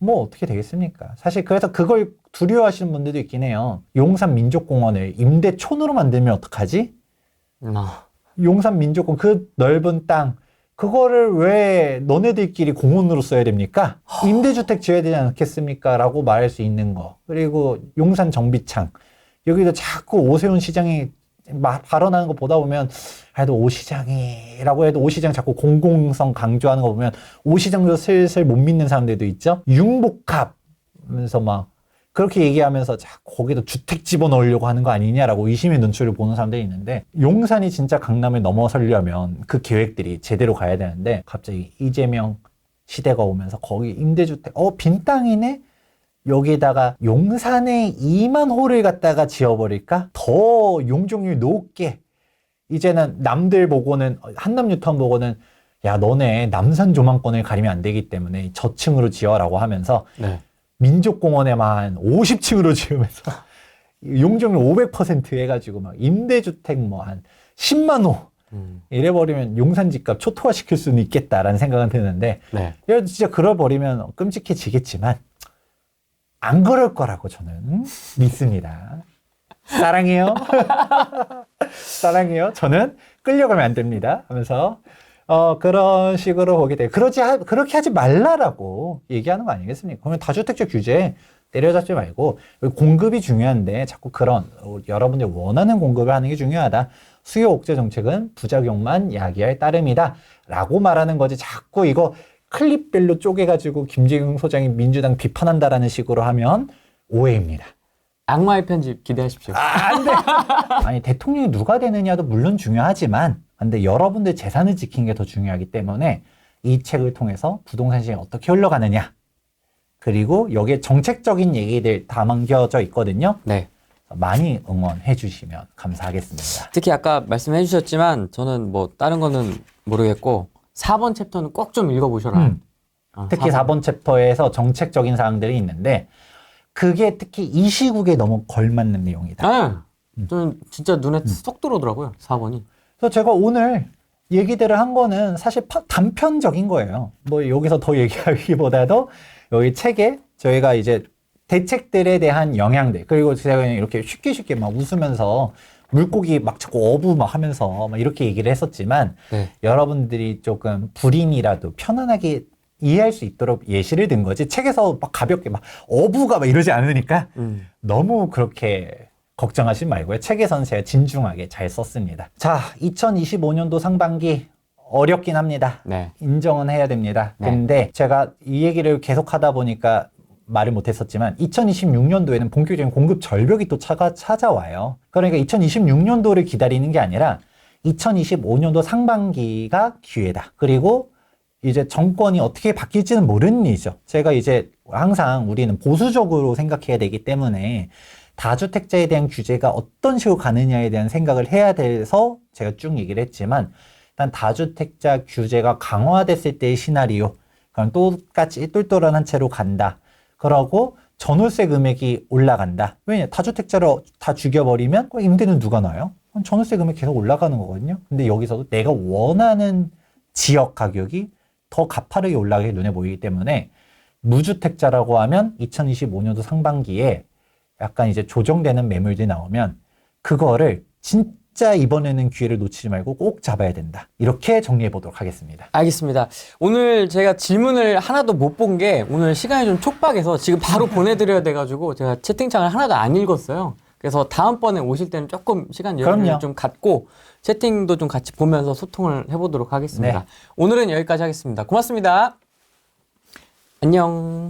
S2: 어떻게 되겠습니까? 사실 그래서 그걸 두려워하시는 분들도 있긴 해요. 용산 민족공원을 임대촌으로 만들면 어떡하지? 용산 민족공원 그 넓은 땅 그거를 왜 너네들끼리 공원으로 써야 됩니까? 임대주택 지어야 되지 않겠습니까? 라고 말할 수 있는 거. 그리고 용산 정비창 여기도 자꾸 오세훈 시장이 발언하는 거 보다 보면 그래도 오시장이라고 해도 오시장 자꾸 공공성 강조하는 거 보면 오시장도 슬슬 못 믿는 사람들도 있죠. 융복합 하면서 막 그렇게 얘기하면서 거기도 주택 집어넣으려고 하는 거 아니냐라고 의심의 눈초리를 보는 사람들이 있는데 용산이 진짜 강남을 넘어서려면 그 계획들이 제대로 가야 되는데 갑자기 이재명 시대가 오면서 거기 임대주택 빈 땅이네? 여기에다가 용산에 2만 호를 갖다가 지어버릴까? 더 용적률 높게 이제는 남들 보고는 한남뉴턴 보고는 야 너네 남산 조망권을 가리면 안 되기 때문에 저층으로 지어라고 하면서
S1: 네.
S2: 민족공원에만 50층으로 지으면서 용적률 500% 해가지고 막 임대주택 뭐 한 10만 호 이래버리면 용산 집값 초토화시킬 수는 있겠다라는 생각은 드는데
S1: 네.
S2: 진짜 그럴버리면 끔찍해지겠지만 안 그럴 거라고 저는 믿습니다. 사랑해요. 사랑해요. 저는 끌려가면 안 됩니다. 하면서 그런 식으로 보게 돼요. 그렇게 하지 말라라고 얘기하는 거 아니겠습니까? 그러면 다주택자 규제 때려잡지 말고 공급이 중요한데 자꾸 그런 여러분들 원하는 공급을 하는 게 중요하다. 수요 억제 정책은 부작용만 야기할 따름이다. 라고 말하는 거지. 자꾸 이거 클립별로 쪼개가지고 김재경 소장이 민주당 비판한다라는 식으로 하면 오해입니다.
S1: 악마의 편집 기대하십시오.
S2: 안 돼. 아니 대통령이 누가 되느냐도 물론 중요하지만 근데 여러분들 재산을 지키는 게 더 중요하기 때문에 이 책을 통해서 부동산 시장이 어떻게 흘러가느냐 그리고 여기에 정책적인 얘기들 담겨져 있거든요.
S1: 네.
S2: 많이 응원해 주시면 감사하겠습니다.
S1: 특히 아까 말씀해 주셨지만 저는 뭐 다른 거는 모르겠고 4번 챕터는 꼭 좀 읽어보셔라.
S2: 특히 4번 챕터에서 정책적인 사항들이 있는데 그게 특히 이 시국에 너무 걸맞는 내용이다.
S1: 저는 진짜 눈에 쏙 들어오더라고요. 4번이.
S2: 그래서 제가 오늘 얘기들을 한 거는 사실 단편적인 거예요. 뭐 여기서 더 얘기하기보다도 여기 책에 저희가 이제 대책들에 대한 영향들 그리고 제가 그냥 이렇게 쉽게 막 웃으면서 물고기 막 자꾸 어부 막 하면서 막 이렇게 얘기를 했었지만
S1: 네.
S2: 여러분들이 조금 불인이라도 편안하게 이해할 수 있도록 예시를 든 거지 책에서 막 가볍게 막 어부가 막 이러지 않으니까 너무 그렇게 걱정하지 말고요. 책에서는 제가 진중하게 잘 썼습니다. 자, 2025년도 상반기 어렵긴 합니다.
S1: 네.
S2: 인정은 해야 됩니다.
S1: 네.
S2: 근데 제가 이 얘기를 계속 하다 보니까 말을 못했었지만 2026년도에는 본격적인 공급 절벽이 또 찾아와요. 그러니까 2026년도를 기다리는 게 아니라 2025년도 상반기가 기회다. 그리고 이제 정권이 어떻게 바뀔지는 모르는 일이죠. 제가 이제 항상 우리는 보수적으로 생각해야 되기 때문에 다주택자에 대한 규제가 어떤 식으로 가느냐에 대한 생각을 해야 돼서 제가 쭉 얘기를 했지만 일단 다주택자 규제가 강화됐을 때의 시나리오 그럼 똑같이 똘똘한 채로 간다. 그러고 전월세 금액이 올라간다. 왜냐? 다주택자를 다 죽여버리면 임대는 누가 나요? 전월세 금액이 계속 올라가는 거거든요. 근데 여기서도 내가 원하는 지역 가격이 더 가파르게 올라가게 눈에 보이기 때문에 무주택자라고 하면 2025년도 상반기에 약간 이제 조정되는 매물들이 나오면 그거를 진짜 이번에는 기회를 놓치지 말고 꼭 잡아야 된다. 이렇게 정리해 보도록 하겠습니다.
S1: 알겠습니다. 오늘 제가 질문을 하나도 못 본 게 오늘 시간이 좀 촉박해서 지금 바로 보내드려야 돼가지고 제가 채팅창을 하나도 안 읽었어요. 그래서 다음번에 오실 때는 조금 시간 여유를
S2: 그럼요.
S1: 좀 갖고 채팅도 좀 같이 보면서 소통을 해보도록 하겠습니다.
S2: 네.
S1: 오늘은 여기까지 하겠습니다. 고맙습니다. 안녕.